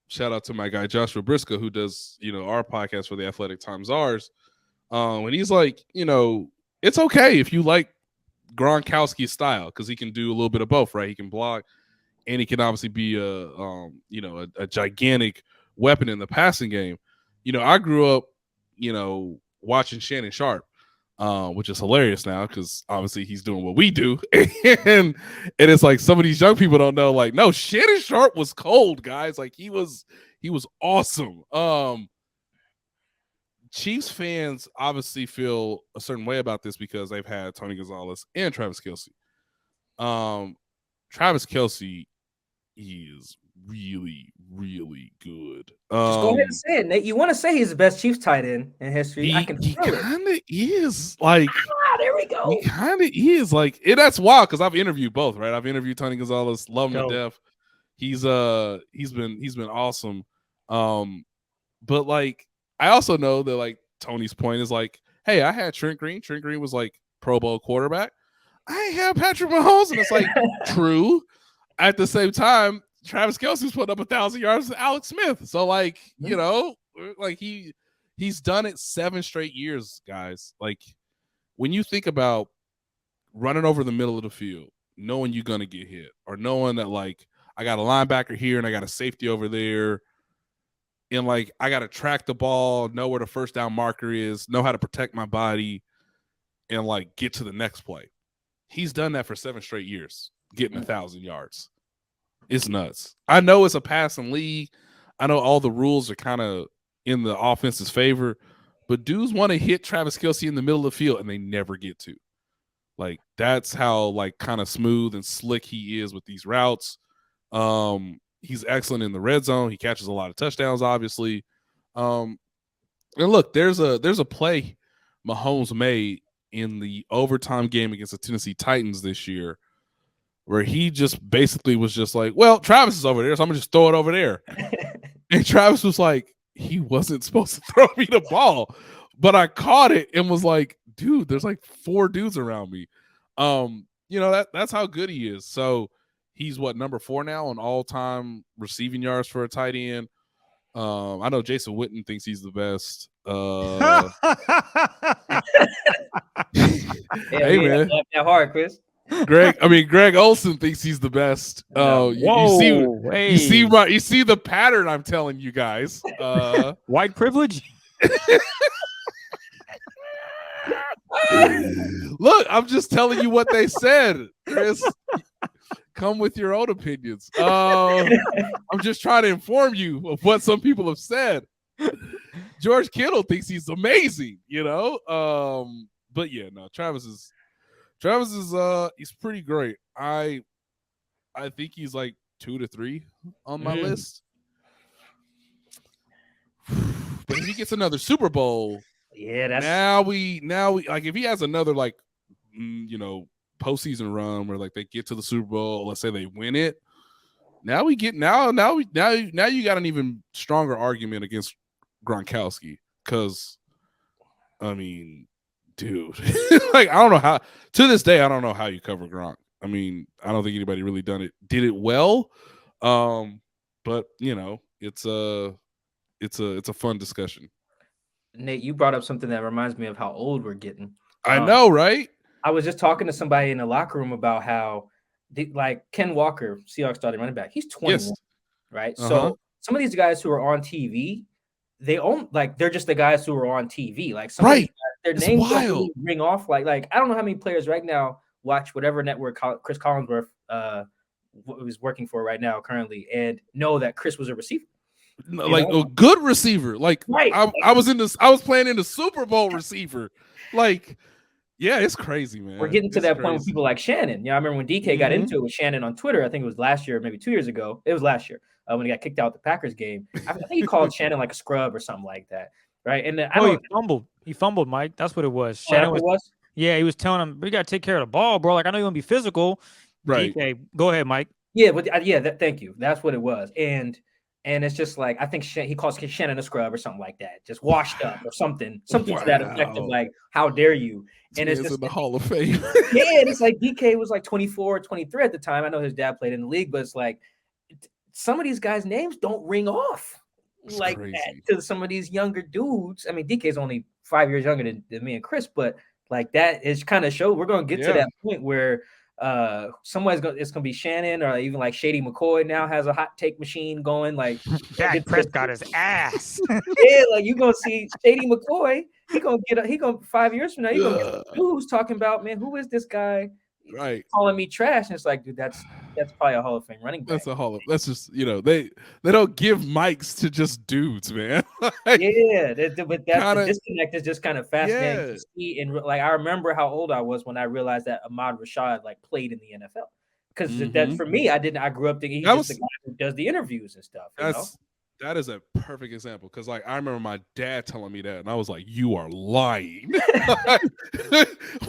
shout out to my guy Joshua Briscoe, who does our podcast for the Athletic Times ours. And he's like, it's okay if you like Gronkowski's style because he can do a little bit of both, right? He can block, and he can obviously be a gigantic weapon in the passing game. I grew up, watching Shannon Sharp, which is hilarious now because obviously he's doing what we do, and it's like some of these young people don't know. Like, no, Shannon Sharp was cold, guys. Like he was awesome. Chiefs fans obviously feel a certain way about this because they've had Tony Gonzalez and Travis Kelce. Travis Kelce, he is really, really good. Just go ahead and say it, Nate. You want to say he's the best Chiefs tight end in history? I can feel it. He kind of is. Like, there we go. He kind of is. Like, that's wild because I've interviewed both, right? I've interviewed Tony Gonzalez, love him to death. He's been awesome. But like, I also know that like Tony's point is like, hey, I had Trent Green. Trent Green was like Pro Bowl quarterback. I have Patrick Mahomes, and it's like true. At the same time, Travis Kelce's put up 1,000 yards to Alex Smith. So like, like he's done it 7 straight years, guys. Like when you think about running over the middle of the field, knowing you're gonna get hit, or knowing that like I got a linebacker here and I got a safety over there. And, like, I got to track the ball, know where the first down marker is, know how to protect my body, and, like, get to the next play. He's done that for 7 straight years, getting 1,000 yards. It's nuts. I know it's a passing league. I know all the rules are kind of in the offense's favor, but dudes want to hit Travis Kelce in the middle of the field, and they never get to. Like, that's how, like, kind of smooth and slick he is with these routes. He's excellent in the red zone. He catches a lot of touchdowns, obviously. And look, there's a play Mahomes made in the overtime game against the Tennessee Titans this year where he just basically was just like, well, Travis is over there, so I'm going to just throw it over there. And Travis was like, he wasn't supposed to throw me the ball. But I caught it and was like, dude, there's like 4 dudes around me. That's how good he is. So he's number 4 now on all-time receiving yards for a tight end. I know Jason Witten thinks he's the best. Hey man, that hard, Chris. Greg Olsen thinks he's the best. You see the pattern I'm telling you guys. White privilege. Look, I'm just telling you what they said, Chris. Come with your own opinions. I'm just trying to inform you of what some people have said. George Kittle thinks he's amazing, but yeah, no, Travis is he's pretty great. I think he's like 2 to 3 on my list. But if he gets another Super Bowl, now we like if he has another like postseason run where like they get to the Super Bowl, let's say they win it. Now you got an even stronger argument against Gronkowski because, I mean, dude, like I don't know how to this day I don't know how you cover Gronk. I mean, I don't think anybody really did it well. But it's a fun discussion. Nate, you brought up something that reminds me of how old we're getting. I know, right? I was just talking to somebody in the locker room about how, like Ken Walker, Seahawks starting running back, he's 21, Yes. right? Uh-huh. So some of these guys who are on TV, they're just the guys who are on TV. Like some of these Right. guys, their It's names don't wild. really ring off. Like I don't know how many players right now watch whatever network Chris Collinsworth is working for right now currently and know that Chris was a receiver. No, like a good receiver. Like Right. I was playing in the Super Bowl receiver. Like, yeah, it's crazy, man. We're getting to It's that point with crazy. people like Shannon. I remember when DK got into it with Shannon on Twitter. I think it was last year, maybe 2 years ago. It was last year when he got kicked out the Packers game. I think he called Shannon like a scrub or something like that, right? And he fumbled. He fumbled, Mike. That's what it was. Shannon was. Yeah, he was telling him, "We got to take care of the ball, bro. Like I know you're gonna be physical." Right. DK, go ahead, Mike. Yeah, but thank you. That's what it was. And it's just like I think he calls Shannon a scrub or something like that, just washed up or something to that effect of like, how dare you? And it's just in the Hall of Fame. Yeah, and it's like DK was like 24, 23 at the time. I know his dad played in the league, but it's like some of these guys' names don't ring off like that to some of these younger dudes. I mean, DK's only 5 years younger than me and Chris, but like that is kind of show we're gonna get to that point where it's gonna be Shannon or even like Shady McCoy now has a hot take machine going. Like Dak Prescott his ass. Yeah, like you gonna see Shady McCoy. He gonna 5 years from now. You gonna get who's talking about, man? Who is this guy? Right, calling me trash, and it's like, dude, that's probably a Hall of Fame running back. That's just they don't give mics to just dudes, man. But the disconnect is just kind of fascinating to see. And like I remember how old I was when I realized that Ahmad Rashad like played in the NFL. Because that for me, I grew up thinking he's just the guy who does the interviews and stuff. That is a perfect example because, like, I remember my dad telling me that, and I was like, "You are lying."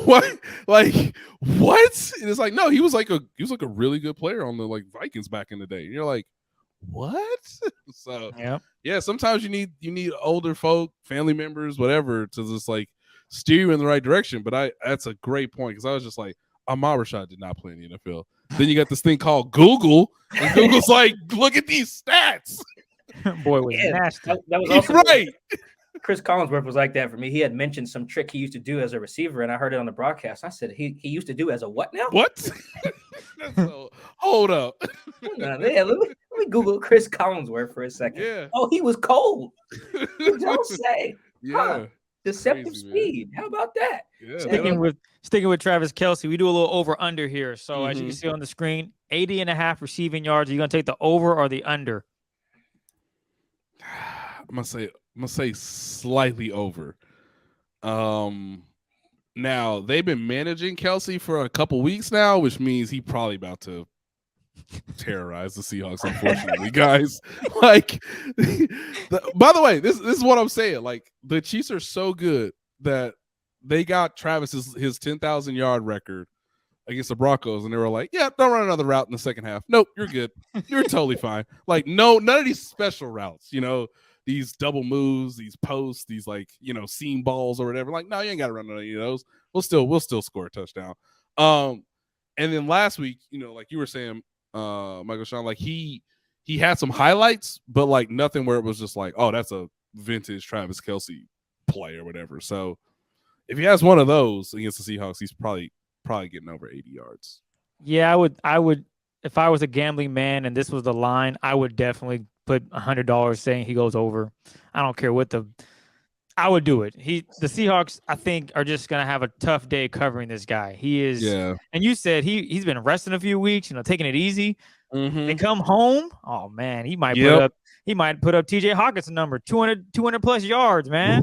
What? Like, what? And it's like, no, he was like a really good player on the like Vikings back in the day. And you're like, what? So yeah, sometimes you need older folk, family members, whatever, to just like steer you in the right direction. But that's a great point because I was just like, Ahmad Rashad did not play in the NFL. Then you got this thing called Google, and Google's like, look at these stats. Boy was nasty. That was also right. Chris Collinsworth was like that for me. He had mentioned some trick he used to do as a receiver, and I heard it on the broadcast. I said he used to do as a what now? What? So, hold up. Let me Google Chris Collinsworth for a second. Yeah. Oh, he was cold. Don't say. Yeah. Deceptive speed. How about that? Yeah. Sticking with Travis Kelce, we do a little over under here. So as you can see on the screen, 80.5 receiving yards. Are you gonna take the over or the under? I'm gonna say slightly over. Now they've been managing Kelce for a couple weeks now, which means he probably about to terrorize the Seahawks. Unfortunately, guys. Like, by the way, this is what I'm saying. Like, the Chiefs are so good that they got Travis's his 10,000 yard record against the Broncos, and they were like, "Yeah, don't run another route in the second half. Nope, you're good. You're totally fine." Like, no, none of these special routes. These double moves, these posts, these like, seam balls or whatever. Like, no, you ain't got to run any of those. We'll still score a touchdown. And then last week, like you were saying, Michael Sean, like he had some highlights, but like nothing where it was just like, oh, that's a vintage Travis Kelce play or whatever. So if he has one of those against the Seahawks, he's probably getting over 80 yards. Yeah, I would if I was a gambling man and this was the line, I would definitely put $100 saying he goes over. I don't care I would do it. The Seahawks, I think, are just gonna have a tough day covering this guy. He is, and you said he's been resting a few weeks, taking it easy. They come home. Oh man, he might put up TJ Hawkins' number, 200 plus yards, man.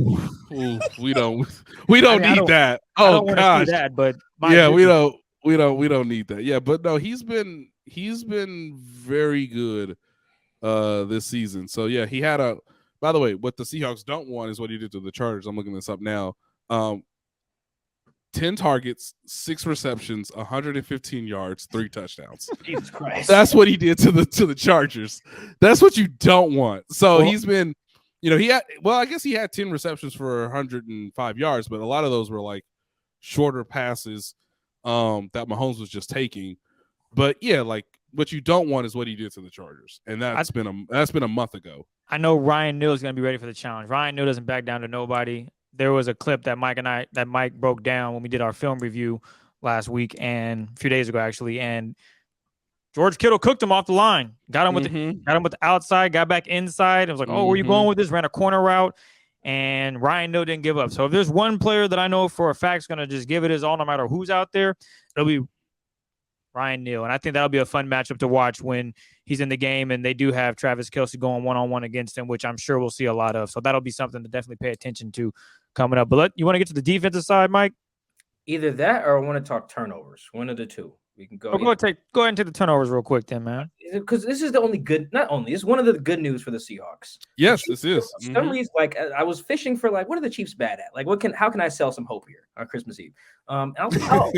Ooh, we don't need that. Oh gosh, that, but we don't need that. Yeah, but no, he's been very good this season. So yeah, he had by the way, what the Seahawks don't want is what he did to the Chargers. I'm looking this up now. 10 targets, 6 receptions, 115 yards, 3 touchdowns. Jesus Christ. That's what he did to the Chargers. That's what you don't want. So he's been, I guess he had 10 receptions for 105 yards, but a lot of those were like shorter passes that Mahomes was just taking. But yeah, like What you don't want is what he did to the Chargers, and that's been a month ago. I know Ryan Neal is going to be ready for the challenge. Ryan Neal doesn't back down to nobody. There was a clip that Mike broke down when we did our film review last week and a few days ago actually, and George Kittle cooked him off the line, got him with the outside, got back inside. It was like, oh, where you going with this? Ran a corner route, and Ryan Neal didn't give up. So if there's one player that I know for a fact is going to just give it his all no matter who's out there, it'll be Ryan Neal. And I think that'll be a fun matchup to watch when he's in the game and they do have Travis Kelce going one-on-one against him, which I'm sure we'll see a lot of. So that'll be something to definitely pay attention to coming up. But you want to get to the defensive side, Mike? Either that or I want to talk turnovers. One of the two. We can go. Go ahead and take the turnovers real quick then, man. Because this is the only good, not only, it's one of the good news for the Seahawks. Yes, this is. For some reason, like I was fishing for like, what are the Chiefs bad at? Like, how can I sell some hope here on Christmas Eve? And I was like, oh,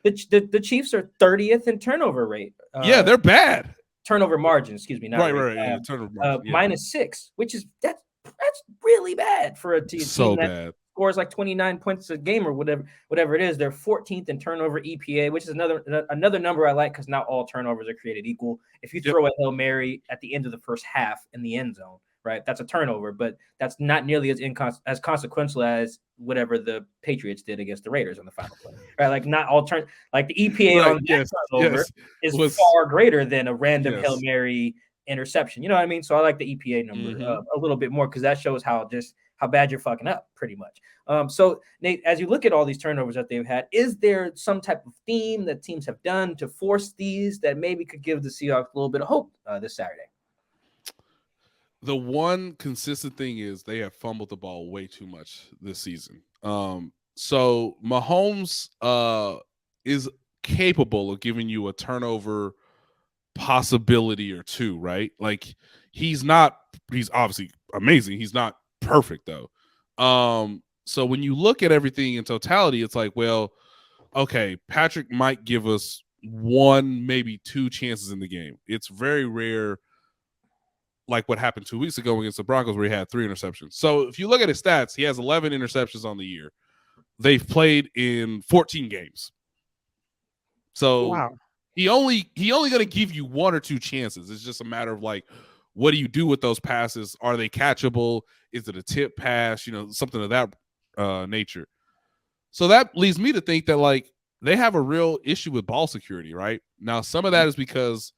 the Chiefs are 30th in turnover rate. Yeah, they're bad. Turnover margin, excuse me. Not right. Yeah, turnover margin. -6, which is that's really bad for a team. So that bad. Scores like 29 points a game or whatever it is. They're 14th in turnover EPA, which is another number I like because not all turnovers are created equal. If you throw a Hail Mary at the end of the first half in the end zone, right, that's a turnover, but that's not nearly as consequential as whatever the Patriots did against the Raiders on the final play, right? Like not all like the EPA on that turnover is far greater than a random Hail Mary interception. You know what I mean? So I like the EPA number a little bit more because that shows how bad you're fucking up, pretty much. So, Nate, as you look at all these turnovers that they've had, is there some type of theme that teams have done to force these that maybe could give the Seahawks a little bit of hope this Saturday? The one consistent thing is they have fumbled the ball way too much this season. So Mahomes is capable of giving you a turnover possibility or two, right? Like he's obviously amazing. He's not perfect though. So when you look at everything in totality, it's like, well, okay, Patrick might give us one, maybe two chances in the game. It's very rare, like what happened 2 weeks ago against the Broncos, where he had 3 interceptions. So if you look at his stats, he has 11 interceptions on the year. They've played in 14 games. So wow. He only going to give you 1 or 2 chances. It's just a matter of like, what do you do with those passes? Are they catchable? Is it a tip pass? Something of that nature. So that leads me to think that like they have a real issue with ball security, right? Now, some of that is because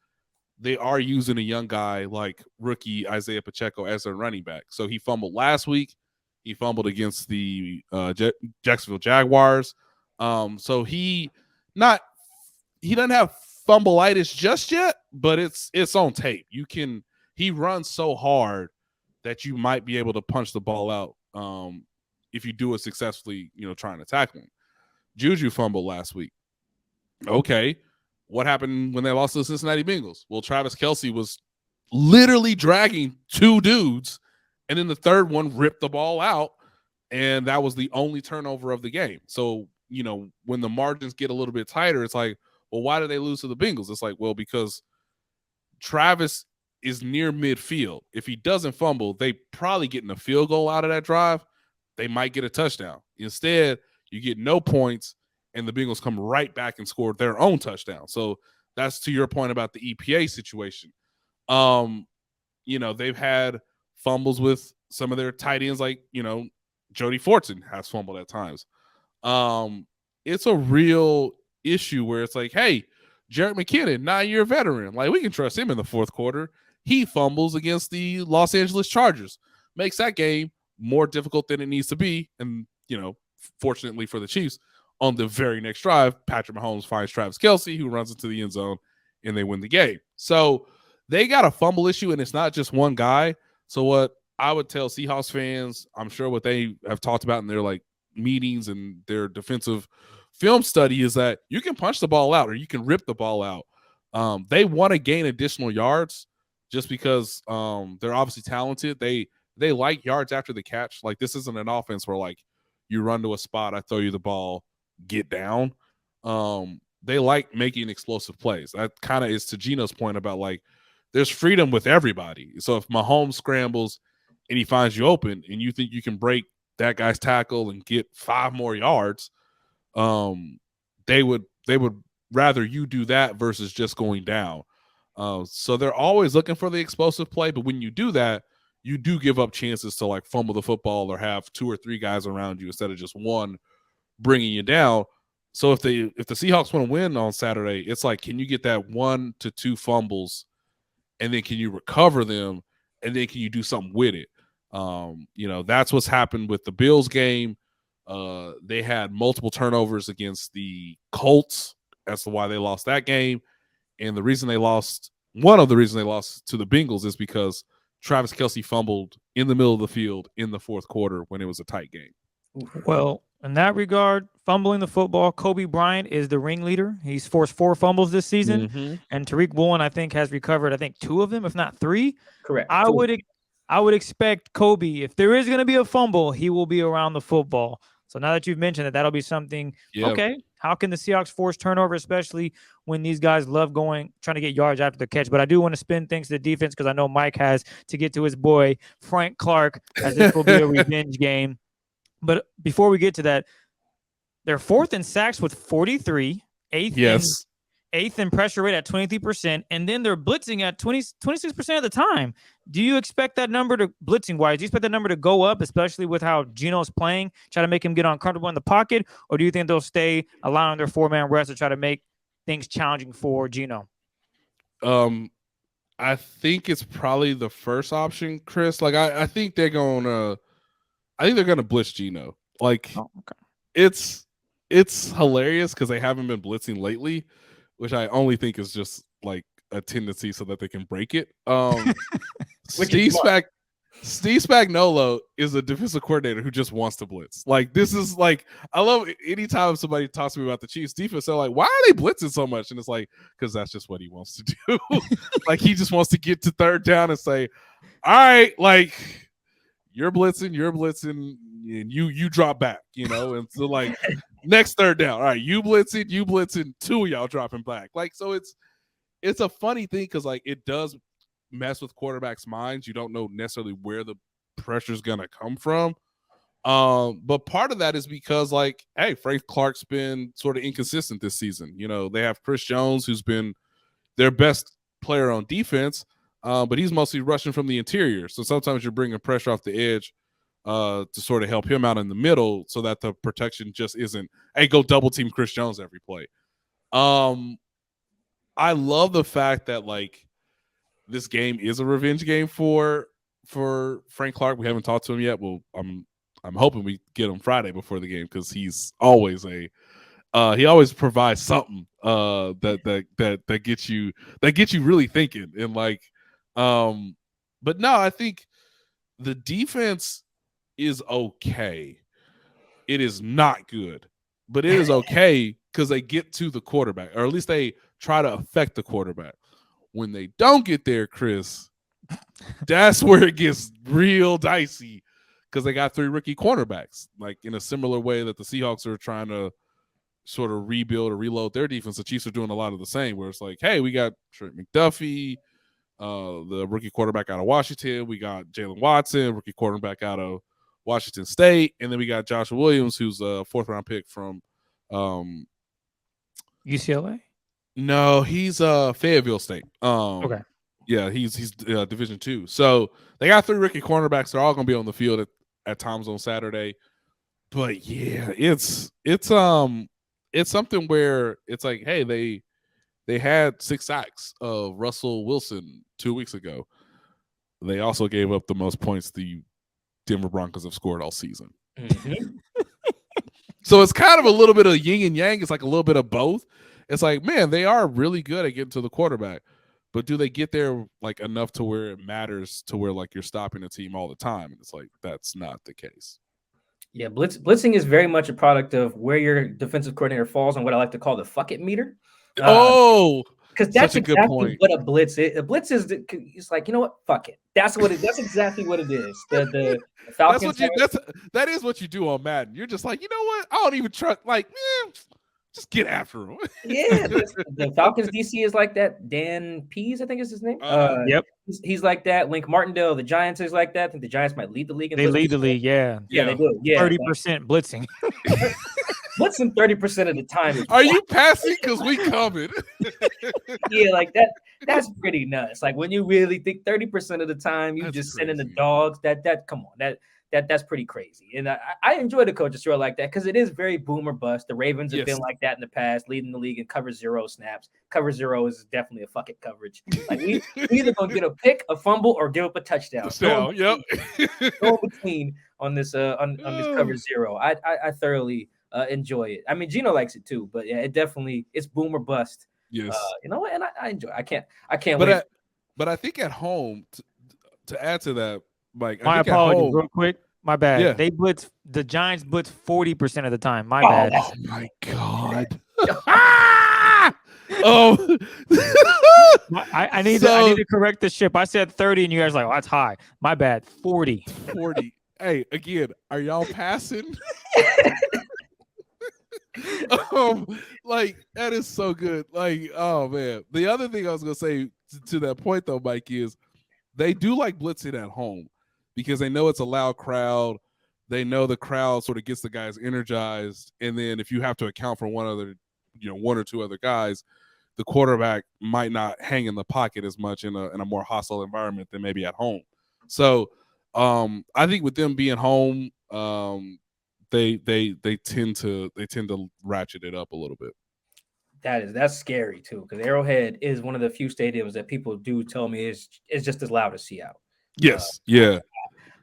they are using a young guy like rookie Isaiah Pacheco as their running back. So he fumbled last week. He fumbled against the Jacksonville Jaguars. So he doesn't have fumbleitis just yet, but it's on tape. He runs so hard that you might be able to punch the ball out if you do it successfully, trying to tackle him. Juju fumbled last week. Okay. What happened when they lost to the Cincinnati Bengals? Well, Travis Kelce was literally dragging 2 dudes, and then the third one ripped the ball out, and that was the only turnover of the game. So, when the margins get a little bit tighter, it's like, well, why did they lose to the Bengals? It's like, well, because Travis is near midfield. If he doesn't fumble, they probably getting a field goal out of that drive. They might get a touchdown. Instead, you get no points, and the Bengals come right back and score their own touchdown. So that's to your point about the EPA situation. They've had fumbles with some of their tight ends, like, Jody Fortson has fumbled at times. It's a real issue where it's like, hey, Jerick McKinnon, 9-year veteran, like we can trust him in the fourth quarter. He fumbles against the Los Angeles Chargers, makes that game more difficult than it needs to be. And, fortunately for the Chiefs, on the very next drive, Patrick Mahomes finds Travis Kelce, who runs into the end zone, and they win the game. So they got a fumble issue, and it's not just one guy. So what I would tell Seahawks fans, I'm sure what they have talked about in their like meetings and their defensive film study is that you can punch the ball out or you can rip the ball out. They want to gain additional yards just because they're obviously talented. They like yards after the catch. Like this isn't an offense where like you run to a spot, I throw you the ball, get down. They like making explosive plays. That kind of is to Gino's point about like there's freedom with everybody. So if Mahomes scrambles and he finds you open and you think you can break that guy's tackle and get 5 more yards, they would rather you do that versus just going down. So they're always looking for the explosive play, but when you do that, you do give up chances to like fumble the football or have 2 or 3 guys around you instead of just one bringing you down. So if the Seahawks want to win on Saturday, it's like, can you get that 1 to 2 fumbles, and then can you recover them, and then can you do something with it? That's what's happened with the Bills game. They had multiple turnovers against the Colts. That's why they lost that game. And one of the reasons they lost to the Bengals is because Travis Kelce fumbled in the middle of the field in the fourth quarter when it was a tight game. Well, in that regard, fumbling the football, Kobe Bryant is the ringleader. He's forced 4 fumbles this season, and Tyreek Woolen, I think, has recovered, 2 of them, if not 3. Correct. I would expect Kobe, if there is going to be a fumble, he will be around the football. So now that you've mentioned it, that'll be something. Yeah. Okay, how can the Seahawks force turnover, especially when these guys love trying to get yards after the catch? But I do want to spin things to the defense because I know Mike has to get to his boy, Frank Clark, as this will be a revenge game. But before we get to that, they're 4th in sacks with 43, 8th in pressure rate at 23%, and then they're blitzing at 26% of the time. Do you expect that number do you expect that number to go up, especially with how Geno's playing, try to make him get uncomfortable in the pocket, or do you think they'll stay allowing their 4-man rest to try to make things challenging for Geno? I think it's probably the first option, Chris. Like I think they're gonna blitz Geno. Like it's hilarious because they haven't been blitzing lately, which I only think is just like a tendency so that they can break it. Steve Spagnuolo is a defensive coordinator who just wants to blitz. Like this is like, I love anytime somebody talks to me about the Chiefs defense, they're like, why are they blitzing so much? And it's like, because that's just what he wants to do. Like he just wants to get to 3rd down and say, all right, like you're blitzing, and you drop back, and so like next 3rd down, all right, you blitzing, 2 of y'all dropping back. Like, so it's a funny thing because like it does mess with quarterbacks' minds. You don't know necessarily where the pressure's gonna come from. But part of that is because like, hey, Frank Clark's been sort of inconsistent this season. They have Chris Jones, who's been their best player on defense, but he's mostly rushing from the interior. So sometimes you're bringing pressure off the edge to sort of help him out in the middle so that the protection just isn't, hey, go double team Chris Jones every play. I love the fact that like this game is a revenge game for Frank Clark. We haven't talked to him yet. Well, I'm hoping we get him Friday before the game because he's always he always provides something that gets you really thinking and like but no, I think the defense is okay. It is not good, but it is okay because they get to the quarterback, or at least they try to affect the quarterback. When they don't get there, Chris, that's where it gets real dicey because they got 3 rookie cornerbacks, like in a similar way that the Seahawks are trying to sort of rebuild or reload their defense. The Chiefs are doing a lot of the same, where it's like, hey, we got Trent McDuffie, the rookie quarterback out of Washington. We got Jalen Watson, rookie quarterback out of Washington State. And then we got Joshua Williams, who's a 4th-round pick from UCLA? No, he's Fayetteville State. Okay. Yeah, he's Division II. So they got 3 rookie cornerbacks. They're all going to be on the field at times on Saturday. But yeah, it's something where it's like, hey, they had 6 sacks of Russell Wilson 2 weeks ago. They also gave up the most points the Denver Broncos have scored all season. Mm-hmm. So it's kind of a little bit of yin and yang. It's like a little bit of both. It's like, man, they are really good at getting to the quarterback, but do they get there like enough to where it matters to where like you're stopping a team all the time? And it's like, that's not the case. Yeah, blitzing is very much a product of where your defensive coordinator falls on what I like to call the fuck it meter. Because that's exactly what a blitz is. A blitz is it's like, you know what? Fuck it. That's exactly what it is. The Falcons. That is what you do on Madden. You're just like, you know what? I don't even trust. Like, man, just get after him. Yeah, the Falcons DC is like that. Dan Pease, I think is his name. Yep, he's like that. Link Martindale, the Giants is like that. I think the Giants might lead the league. They lead the league. Yeah, they do. Yeah, 30% blitzing. blitzing 30% of the time is Are you passing? Because we covered. yeah, like that's pretty nuts. Like when you really think 30% of the time you That's just sending the crazy. dogs, that come on, that's pretty crazy. And I enjoy the coaches throw like that because it is very boom or bust. The Ravens have Yes. been like that in the past, leading the league in cover 0 snaps. Cover 0 is definitely a fucking coverage. Like we either gonna get a pick, a fumble, or give up a touchdown. Touchdown, yep. Go in between on this on this cover 0. I thoroughly enjoy it. I mean, Gino likes it too, but yeah, it's boom or bust. Yes. You know what? And I enjoy. I can't But wait. but I think at home, to add to that, Mike. My I think apologies, at home, real quick. My bad. Yeah. The Giants blitz 40% of the time. My Oh, bad. Oh my God. Ah! Oh, I need to correct the ship. I said 30 and you guys are like, oh, that's high. My bad. 40. 40. Hey, again, are y'all passing? Like that is so good. Like, oh man. The other thing I was gonna say to that point though, Mike, is they do like blitzing at home because they know it's a loud crowd. They know the crowd sort of gets the guys energized, and then if you have to account for one or two other guys, the quarterback might not hang in the pocket as much in a more hostile environment than maybe at home. So I think with them being home, they tend to ratchet it up a little bit. That's scary too, because Arrowhead is one of the few stadiums that people do tell me is just as loud as Seattle. Yes, yeah.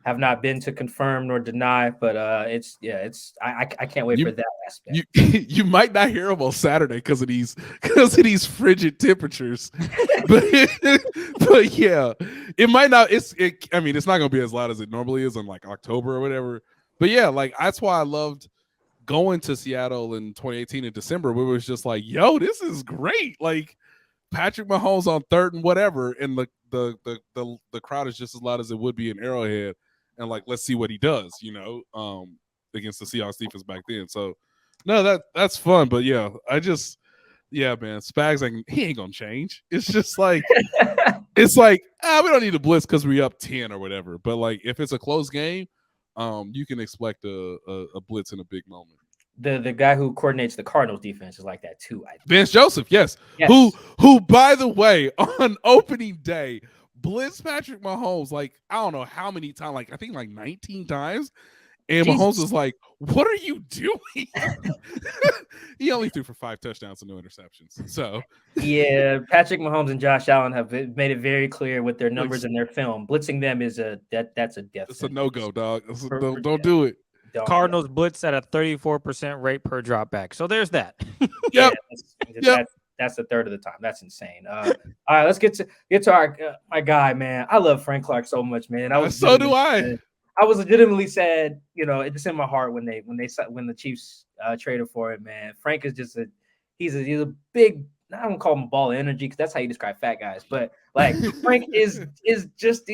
Have not been to confirm nor deny, but I can't wait for that aspect. You might not hear them on Saturday because of these frigid temperatures, but yeah, it might not. I mean, it's not gonna be as loud as it normally is in like October or whatever. But yeah, like that's why I loved going to Seattle in 2018 in December, where it was just like, yo, this is great. Like Patrick Mahomes on 3rd and whatever, and the crowd is just as loud as it would be in Arrowhead. And like, let's see what he does, against the Seahawks defense back then. So, no, that's fun. But yeah, man, Spags, like, he ain't gonna change. It's just like, it's like, we don't need to blitz because we up 10 or whatever. But like, if it's a close game, you can expect a blitz in a big moment. The guy who coordinates the Cardinals defense is like that too. Vance Joseph, yes. Who, by the way, on opening day, blitz Patrick Mahomes, like, I don't know how many times, like, I think like 19 times. And Jesus. Mahomes was like, what are you doing? He only threw for 5 touchdowns and no interceptions. So, yeah, Patrick Mahomes and Josh Allen have made it very clear with their numbers in their film. Blitzing them is that's a death. It's a no-go, dog. Don't do it. Cardinals blitz at a 34% rate per drop back. So there's that. Yep. That's a third of the time. That's insane. All right, let's get to our my guy, man. I love Frank Clark so much, man. So do I. I was legitimately sad, it's in my heart when the Chiefs traded for it, man. Frank is just he's a big, I don't call him a ball of energy because that's how you describe fat guys, but like Frank he's just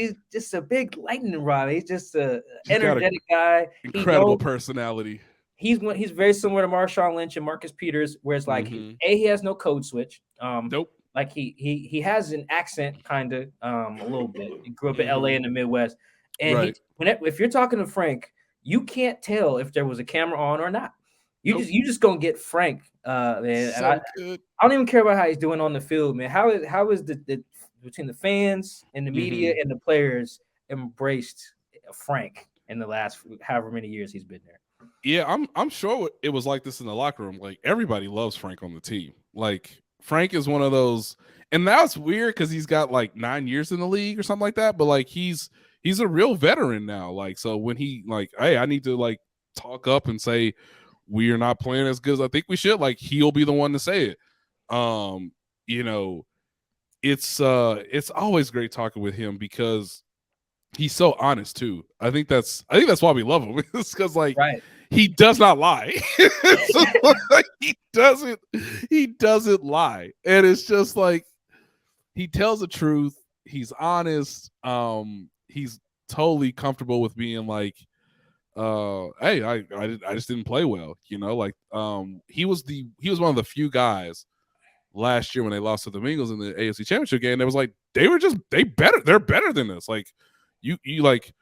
a big lightning rod. He's just a energetic guy. Incredible personality. He's very similar to Marshawn Lynch and Marcus Peters, where it's like he has no code switch. Nope. Like he has an accent kind of a little bit. He grew up in LA in the Midwest. And right. If you're talking to Frank, you can't tell if there was a camera on or not. You just gonna get Frank, man. So I don't even care about how he's doing on the field, man. How is the between the fans and the media and the players embraced Frank in the last however many years he's been there? Yeah, I'm sure it was like this in the locker room. Like everybody loves Frank on the team. Like Frank is one of those, and that's weird because he's got like 9 years in the league or something like that. But like he's a real veteran now. Like, so when he like, hey, I need to like talk up and say we are not playing as good as I think we should, like he'll be the one to say it. It's always great talking with him because he's so honest too. I think that's why we love him. It's because like he does not lie. So, like, he doesn't lie. And it's just like he tells the truth. He's honest. He's totally comfortable with being like, hey, I just didn't play well, like he was one of the few guys last year when they lost to the Bengals in the AFC Championship game that was like they're better than us. Like you like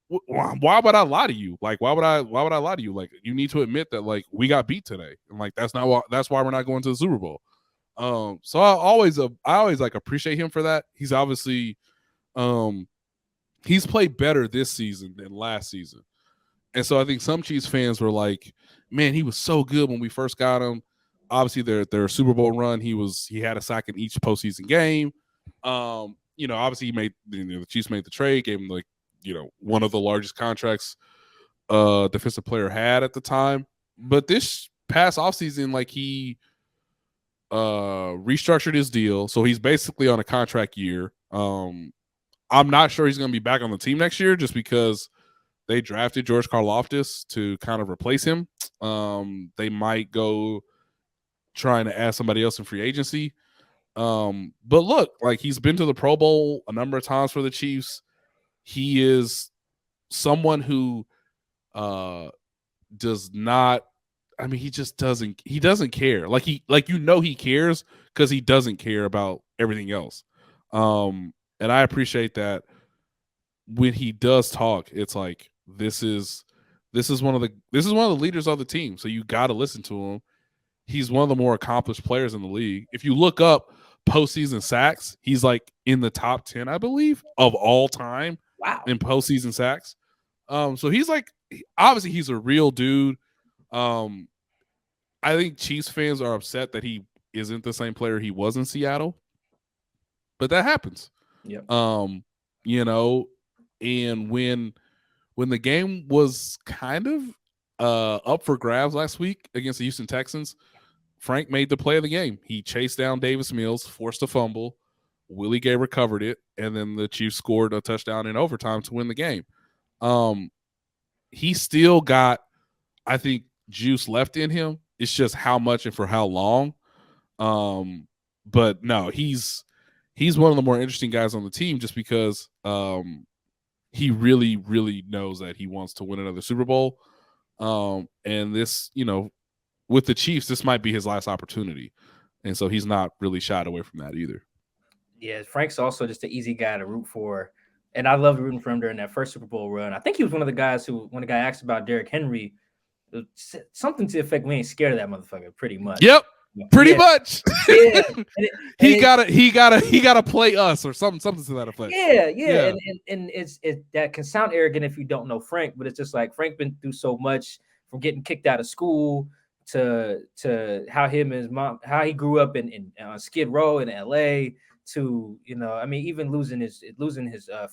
why would I lie to you? Like, why would I lie to you? Like, you need to admit that, like, we got beat today, and like that's why we're not going to the Super Bowl. So I always like appreciate him for that. He's obviously he's played better this season than last season. And so I think some Chiefs fans were like, man, he was so good when we first got him. Obviously their Super Bowl run, he had a sack in each postseason game. Obviously the Chiefs made the trade, gave him, like, one of the largest contracts defensive player had at the time. But this past offseason, like, he restructured his deal. So he's basically on a contract year. I'm not sure he's going to be back on the team next year just because they drafted George Karlaftis to kind of replace him. They might go trying to add somebody else in free agency. But look, like, he's been to the Pro Bowl a number of times for the Chiefs. He is someone who does not, I mean, he doesn't care. He cares because he doesn't care about everything else. And I appreciate that when he does talk, it's like, this is one of the leaders of the team. So you got to listen to him. He's one of the more accomplished players in the league. If you look up postseason sacks, he's like in the top 10, I believe, of all time. Wow. In postseason sacks. So he's like, obviously he's a real dude. I think Chiefs fans are upset that he isn't the same player he was in Seattle, but that happens. Yeah. And when the game was kind of up for grabs last week against the Houston Texans, Frank made the play of the game. He chased down Davis Mills, forced a fumble. Willie Gay recovered it, and then the Chiefs scored a touchdown in overtime to win the game. He still got, I think, juice left in him. It's just how much and for how long. But no, he's one of the more interesting guys on the team just because he really, really knows that he wants to win another Super Bowl. And this, with the Chiefs, this might be his last opportunity. And so he's not really shied away from that either. Yeah, Frank's also just an easy guy to root for. And I loved rooting for him during that first Super Bowl run. I think he was one of the guys who, when the guy asked about Derrick Henry, something to the effect, we ain't scared of that motherfucker, pretty much. Yep. Pretty much. Yeah. He gotta play us or something to that effect. Yeah. And it's that can sound arrogant if you don't know Frank, but it's just like Frank been through so much, from getting kicked out of school to how him and his mom, how he grew up in Skid Row in LA, to even losing his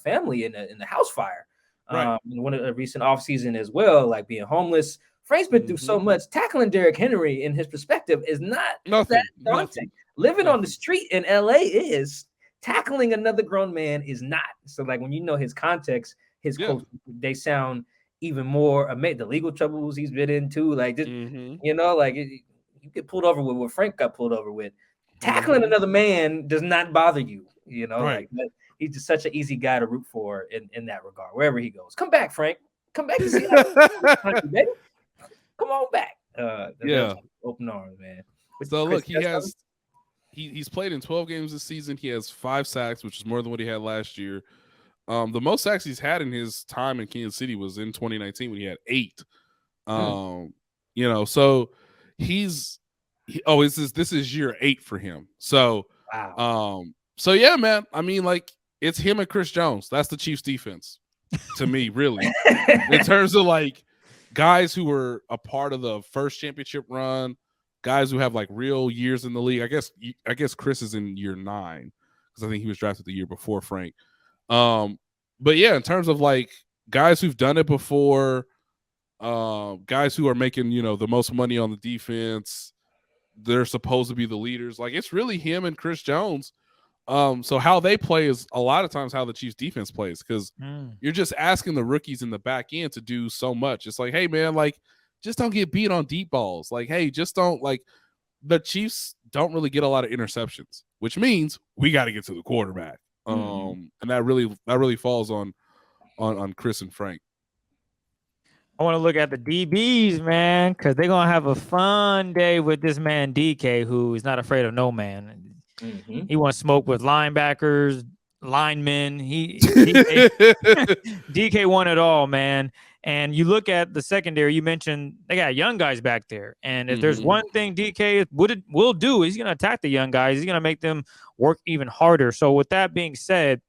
family in the house fire, right. In one of the recent offseason as well, like being homeless. Frank's been through so much. Tackling Derrick Henry in his perspective is not that daunting. Living on the street in LA is. Tackling another grown man is not. So like when you know his context, his quotes, they sound even more amazing. The legal troubles he's been in too, like just you get pulled over with what Frank got pulled over with. Tackling another man does not bother you, right. Like he's just such an easy guy to root for in that regard, wherever he goes. Come back, Frank. Come back to Seattle. Baby. Come on back. Open arms, man. So look, he's played in 12 games this season. He has 5 sacks, which is more than what he had last year. The most sacks he's had in his time in Kansas City was in 2019 when he had 8. So this is year 8 for him. So wow. So yeah, man. I mean, like, it's him and Chris Jones. That's the Chiefs defense to me, really. In terms of like guys who were a part of the first championship run, guys who have like real years in the league. I guess Chris is in year 9 because I think he was drafted the year before Frank. But yeah, in terms of like guys who've done it before, guys who are making, the most money on the defense, they're supposed to be the leaders. Like, it's really him and Chris Jones. So how they play is a lot of times how the Chiefs defense plays, because you're just asking the rookies in the back end to do so much. It's like, hey man, like, just don't get beat on deep balls. Like, hey, just don't, like, the Chiefs don't really get a lot of interceptions, which means we got to get to the quarterback. And that really falls on Chris and Frank. I want to look at the DBs, man, because they're gonna have a fun day with this man DK, who is not afraid of no man. He wants smoke with linebackers, linemen. DK won it all, man. And you look at the secondary, you mentioned they got young guys back there. And if there's one thing DK will do, is he's going to attack the young guys. He's going to make them work even harder. So with that being said,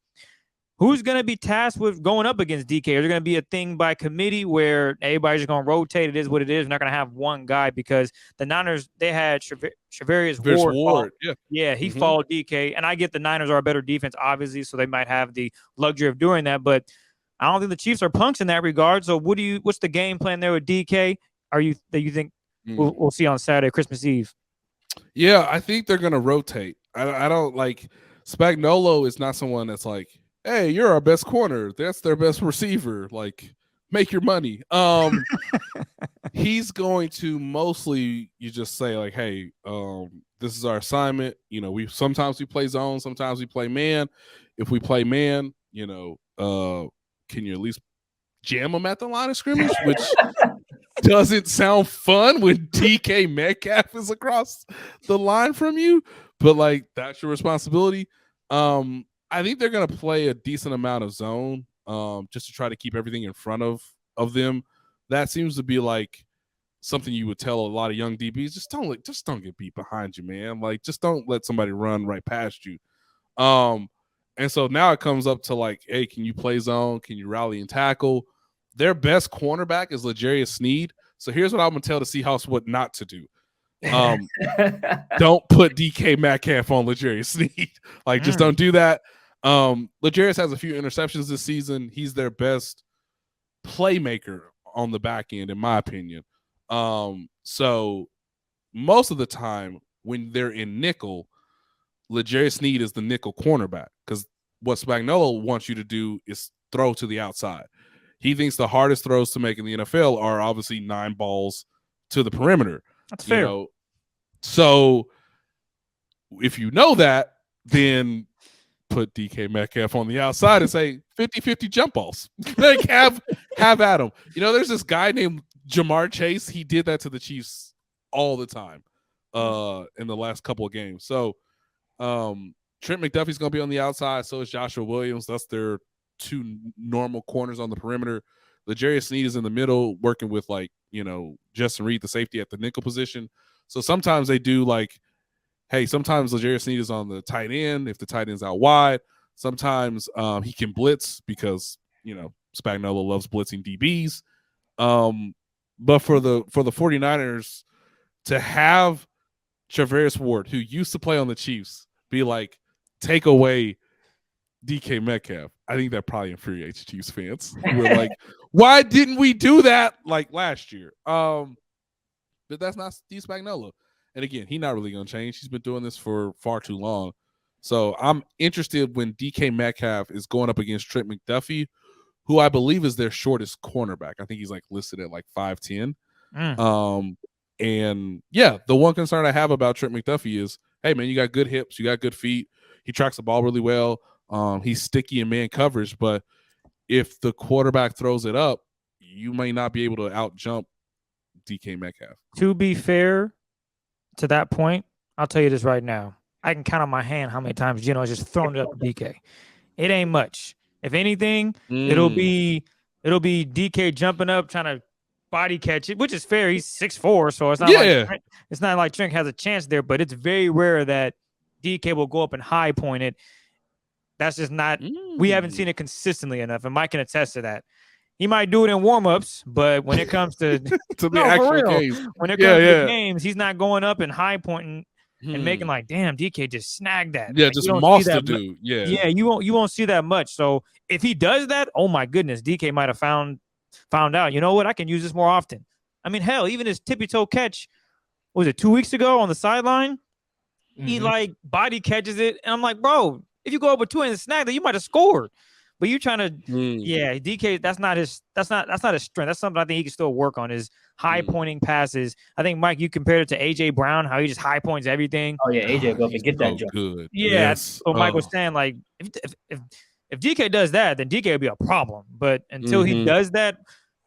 who's going to be tasked with going up against DK? Is there going to be a thing by committee where everybody's just going to rotate? It is what it is. We're not going to have one guy, because the Niners, they had Shavarius Ward. Yeah, he followed DK. And I get the Niners are a better defense, obviously, so they might have the luxury of doing that. But I don't think the Chiefs are punks in that regard. So what's the game plan there with DK? That you think we'll see on Saturday, Christmas Eve? Yeah, I think they're going to rotate. I don't like Spagnuolo is not someone that's like, hey, you're our best corner. That's their best receiver. Like, make your money. He's going to mostly, you just say like, hey, this is our assignment. You know, sometimes we play zone, sometimes we play man. If we play man, you know, can you at least jam them at the line of scrimmage, which doesn't sound fun when DK Metcalf is across the line from you, but like that's your responsibility. I think they're going to play a decent amount of zone just to try to keep everything in front of them. That seems to be like something you would tell a lot of young DBs. Just don't get beat behind you, man. Like, just don't let somebody run right past you. And so now it comes up to like, hey, can you play zone? Can you rally and tackle? Their best cornerback is L'Jarius Sneed. So here's what I'm going to tell the Seahawks what not to do. Don't put DK Metcalf on L'Jarius Sneed. Like, just don't do that. L'Jarius has a few interceptions this season. He's their best playmaker on the back end, in my opinion. So most of the time when they're in nickel, L'Jarius Sneed is the nickel cornerback, because what Spagnuolo wants you to do is throw to the outside. He thinks the hardest throws to make in the NFL are obviously 9 balls to the perimeter. That's fair. You know? So if you know that, then put DK Metcalf on the outside and say 50-50 jump balls. Like have at him. You know, there's this guy named Jamar Chase. He did that to the Chiefs all the time in the last couple of games. So Trent McDuffie's going to be on the outside. So is Joshua Williams. That's their 2 normal corners on the perimeter. L'Jarius Sneed is in the middle working with, like, you know, Justin Reed, the safety, at the nickel position. So sometimes they do like, hey, sometimes L'Jarius Sneed is on the tight end if the tight end's out wide. Sometimes he can blitz because, you know, Spagnuolo loves blitzing DBs. But for the 49ers to have Shavarius Ward, who used to play on the Chiefs, be like, take away DK Metcalf, I think that probably infuriates Chiefs fans. We're like, why didn't we do that like last year? But that's not Steve Spagnuolo. And again, he's not really going to change. He's been doing this for far too long. So I'm interested when DK Metcalf is going up against Trent McDuffie, who I believe is their shortest cornerback. I think he's like listed at like 5'10". And yeah, the one concern I have about Trent McDuffie is, hey man, you got good hips, you got good feet. He tracks the ball really well. He's sticky in man coverage, but if the quarterback throws it up, you may not be able to out jump DK Metcalf. To be fair to that point, I'll tell you this right now. I can count on my hand how many times Gino has just thrown it up to DK. It ain't much. If anything, it'll be DK jumping up, trying to body catch it, which is fair. He's 6'4", so it's not like Trent has a chance there, but it's very rare that DK will go up and high point it. That's just not we haven't seen it consistently enough, and Mike can attest to that. He might do it in warm-ups, but when it comes to the actual games, when it comes to the games, he's not going up and high pointing and making like, damn, DK just snagged that. Yeah, like, just mossed the dude. Yeah, you won't see that much. So if he does that, oh my goodness, DK might have found out. You know what? I can use this more often. I mean, hell, even his tippy toe catch, what was it 2 weeks ago on the sideline? He like body catches it, and I'm like, bro, if you go over 2 and snag that, you might have scored. But you're trying to, DK. That's not his strength. That's something I think he can still work on. Is high pointing passes. I think Mike, you compared it to AJ Brown, how he just high points everything. Oh yeah, AJ go up and get that jump. Good. Yeah, that's what Mike was saying. Like if DK does that, then DK will be a problem. But until he does that,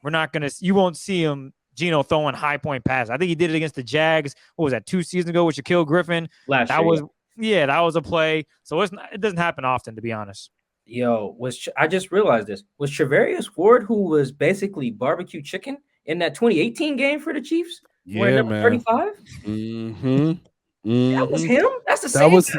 we're not gonna. You won't see him, Gino, throwing high point passes. I think he did it against the Jags. What was that? 2 seasons ago with Shaquille Griffin. That was a play. So it doesn't happen often, to be honest. Yo, I just realized this. Was Trevarius Ward, who was basically barbecue chicken in that 2018 game for the Chiefs? Wearing Yeah, number man. 35? Mm-hmm. That was Mm-hmm. him? That's the That same was guy?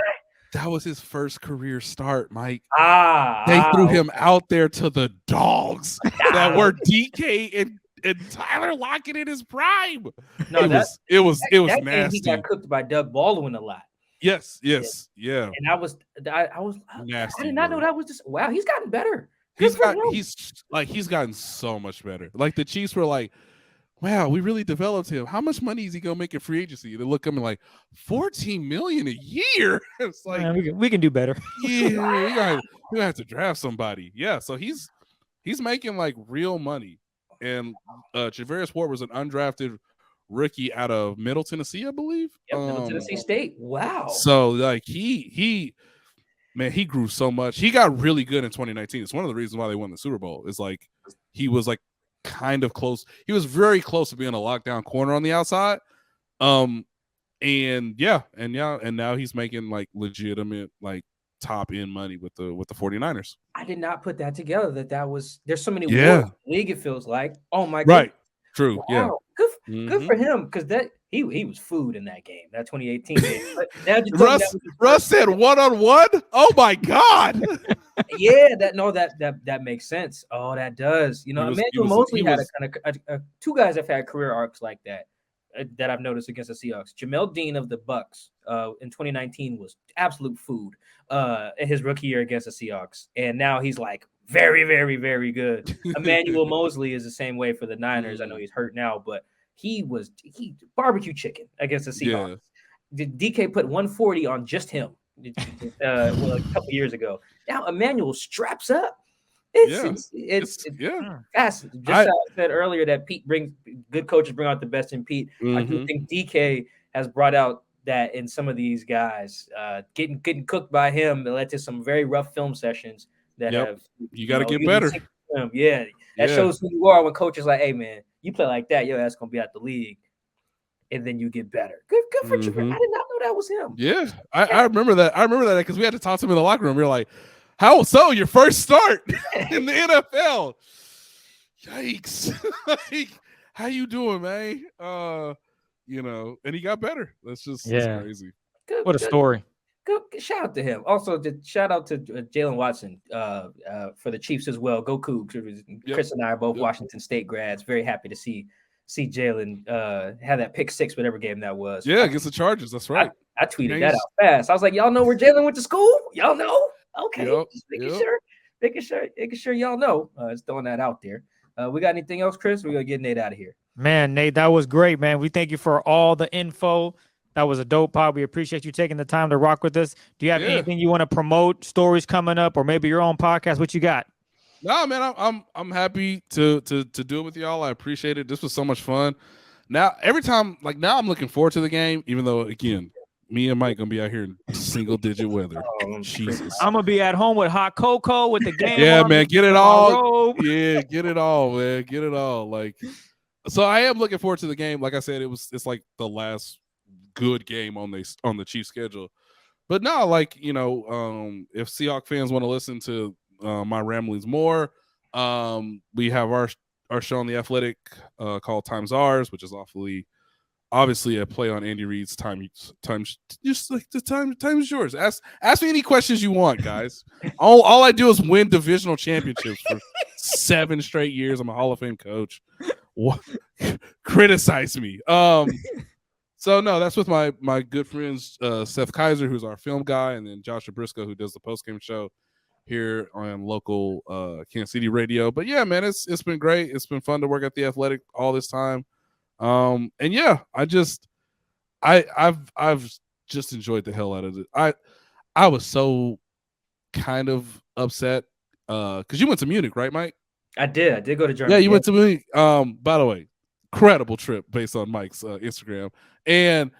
that was his first career start, Mike. Ah, They threw okay. him out there to the dogs that Ah, were DK and Tyler Lockett in his prime. no, It was that game nasty. he got cooked by Doug Baldwin a lot. Yes, yeah. And I Nasty, did not know bro. that was just wow, he's gotten better. Good for him. He's gotten so much better. Like the Chiefs were like, wow, we really developed him. How much money is he gonna make in free agency? They look at me like $14 million a year. It's like we can do better. Yeah, we gonna have to draft somebody. Yeah, so he's making like real money. And Javarius Ward was an undrafted rookie out of Middle Tennessee, I believe. Yep, Middle Tennessee State. Wow. So like he grew so much. He got really good in 2019. It's one of the reasons why they won the Super Bowl. Is like he was like kind of close. He was very close to being a lockdown corner on the outside. And now he's making like legitimate like top end money with the 49ers. I did not put that together. There's so many Yeah. wars in the league. It feels like. Oh my god. Right. True. Wow. Yeah. Good for him because that he was food in that game, that 2018 game. But now you told me Russ, that was his Russ first said game. 1-on-1. Oh my God. Yeah, that makes sense. Oh, that does. You know, Emmanuel Mosley had two guys have had career arcs like that I've noticed against the Seahawks. Jamel Dean of the Bucks in 2019 was absolute food in his rookie year against the Seahawks, and now he's like very, very, very good. Emmanuel Mosley is the same way for the Niners. I know he's hurt now, but he barbecue chicken against the Seahawks. Yeah. DK put 140 on just him. A couple years ago. Now Emmanuel straps up. It's fast. Just I said earlier that Pete brings good coaches bring out the best in Pete. I do think DK has brought out that in some of these guys getting cooked by him. That led to some very rough film sessions that have you got to get better. Yeah, that shows who you are when coaches like, hey man, you play like that, your ass gonna be out the league. And then you get better. Good for you. I did not know that was him. Yeah, I remember that. I remember that because we had to talk to him in the locker room. We were like, "How so? Your first start in the NFL? Yikes! Like, how you doing, man? And he got better. That's crazy. What a story. Good shout out to him. Also, shout out to Jalen Watson for the Chiefs as well. Go Cougs. Chris and I are both Washington State grads. Very happy to see Jalen have that pick six, whatever game that was. Yeah, against the Chargers. That's right. I tweeted that out fast. I was like, y'all know where Jalen went to school? Y'all know? Okay. Just making sure y'all know. Just throwing that out there. We got anything else, Chris? We're going to get Nate out of here. Man, Nate, that was great, man. We thank you for all the info. That was a dope pod. We appreciate you taking the time to rock with us. Do you have anything you want to promote, stories coming up, or maybe your own podcast? What you got? No, man, I'm happy to do it with y'all. I appreciate it. This was so much fun. Now, every time, now I'm looking forward to the game, even though, again, me and Mike gonna be out here in single-digit weather. Jesus. I'm gonna be at home with hot cocoa with the game. Yeah, man, get it all. Yeah, get it all, man. Get it all. So I am looking forward to the game. Like I said, it's like the last good game on the Chiefs schedule. But no, if Seahawks fans want to listen to my ramblings more, we have our show on The Athletic called Time's Ours, which is obviously a play on Andy Reid's time just like the time is yours. Ask me any questions you want, guys. all I do is win divisional championships for 7 straight years. I'm a Hall of Fame coach. Criticize me. So no, that's with my good friends Seth Kaiser, who's our film guy, and then Joshua Briscoe, who does the post-game show here on local Kansas City radio. But yeah, man, it's been great. It's been fun to work at The Athletic all this time. And yeah, I've just enjoyed the hell out of it. I was so kind of upset because you went to Munich, right, Mike? I did go to Germany. Yeah, you went to Munich. By the way, incredible trip based on Mike's Instagram. And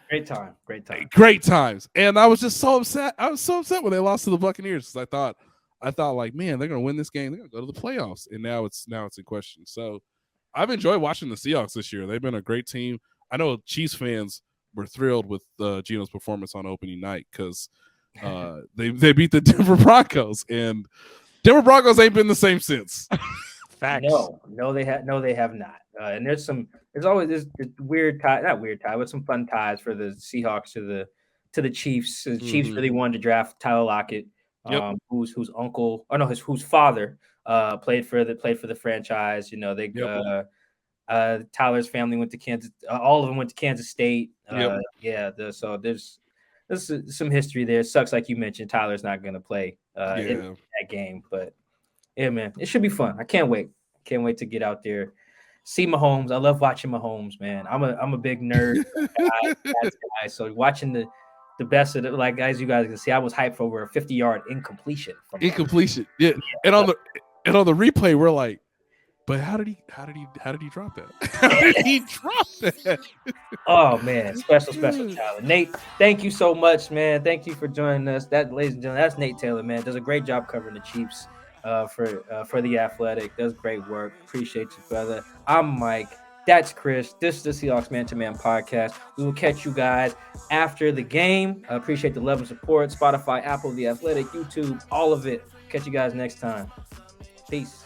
great times. And I was just so upset. I was so upset when they lost to the Buccaneers because I thought like, man, they're gonna win this game. They're gonna go to the playoffs. And now it's in question. So I've enjoyed watching the Seahawks this year. They've been a great team. I know Chiefs fans were thrilled with Geno's performance on opening night because they beat the Denver Broncos. And Denver Broncos ain't been the same since. Facts. No, they have not. And there's always this weird tie, not weird tie, but some fun ties for the Seahawks to the Chiefs. The Chiefs really wanted to draft Tyler Lockett, whose uncle, or no, whose father played for the franchise. You know, they Tyler's family went to Kansas. All of them went to Kansas State. So there's some history there. It sucks, like you mentioned, Tyler's not going to play in that game, but yeah, man, it should be fun. I can't wait. Can't wait to get out there, see Mahomes. I love watching Mahomes, man. I'm a big nerd guy. So watching the best of it, like guys, you guys can see, I was hyped for over a 50-yard incompletion. Yeah. And on the replay, we're like, but how did he drop that? How did he drop that? Oh man, special Tyler. Nate, thank you so much, man. Thank you for joining us. That, ladies and gentlemen, that's Nate Taylor, man. Does a great job covering the Chiefs for the Athletic. Does great work. Appreciate you, brother. I'm Mike. That's Chris. This is the Seahawks Man to Man podcast. We will catch you guys after the game. I appreciate the love and support. Spotify, Apple, The Athletic, YouTube, all of it. Catch you guys next time. Peace.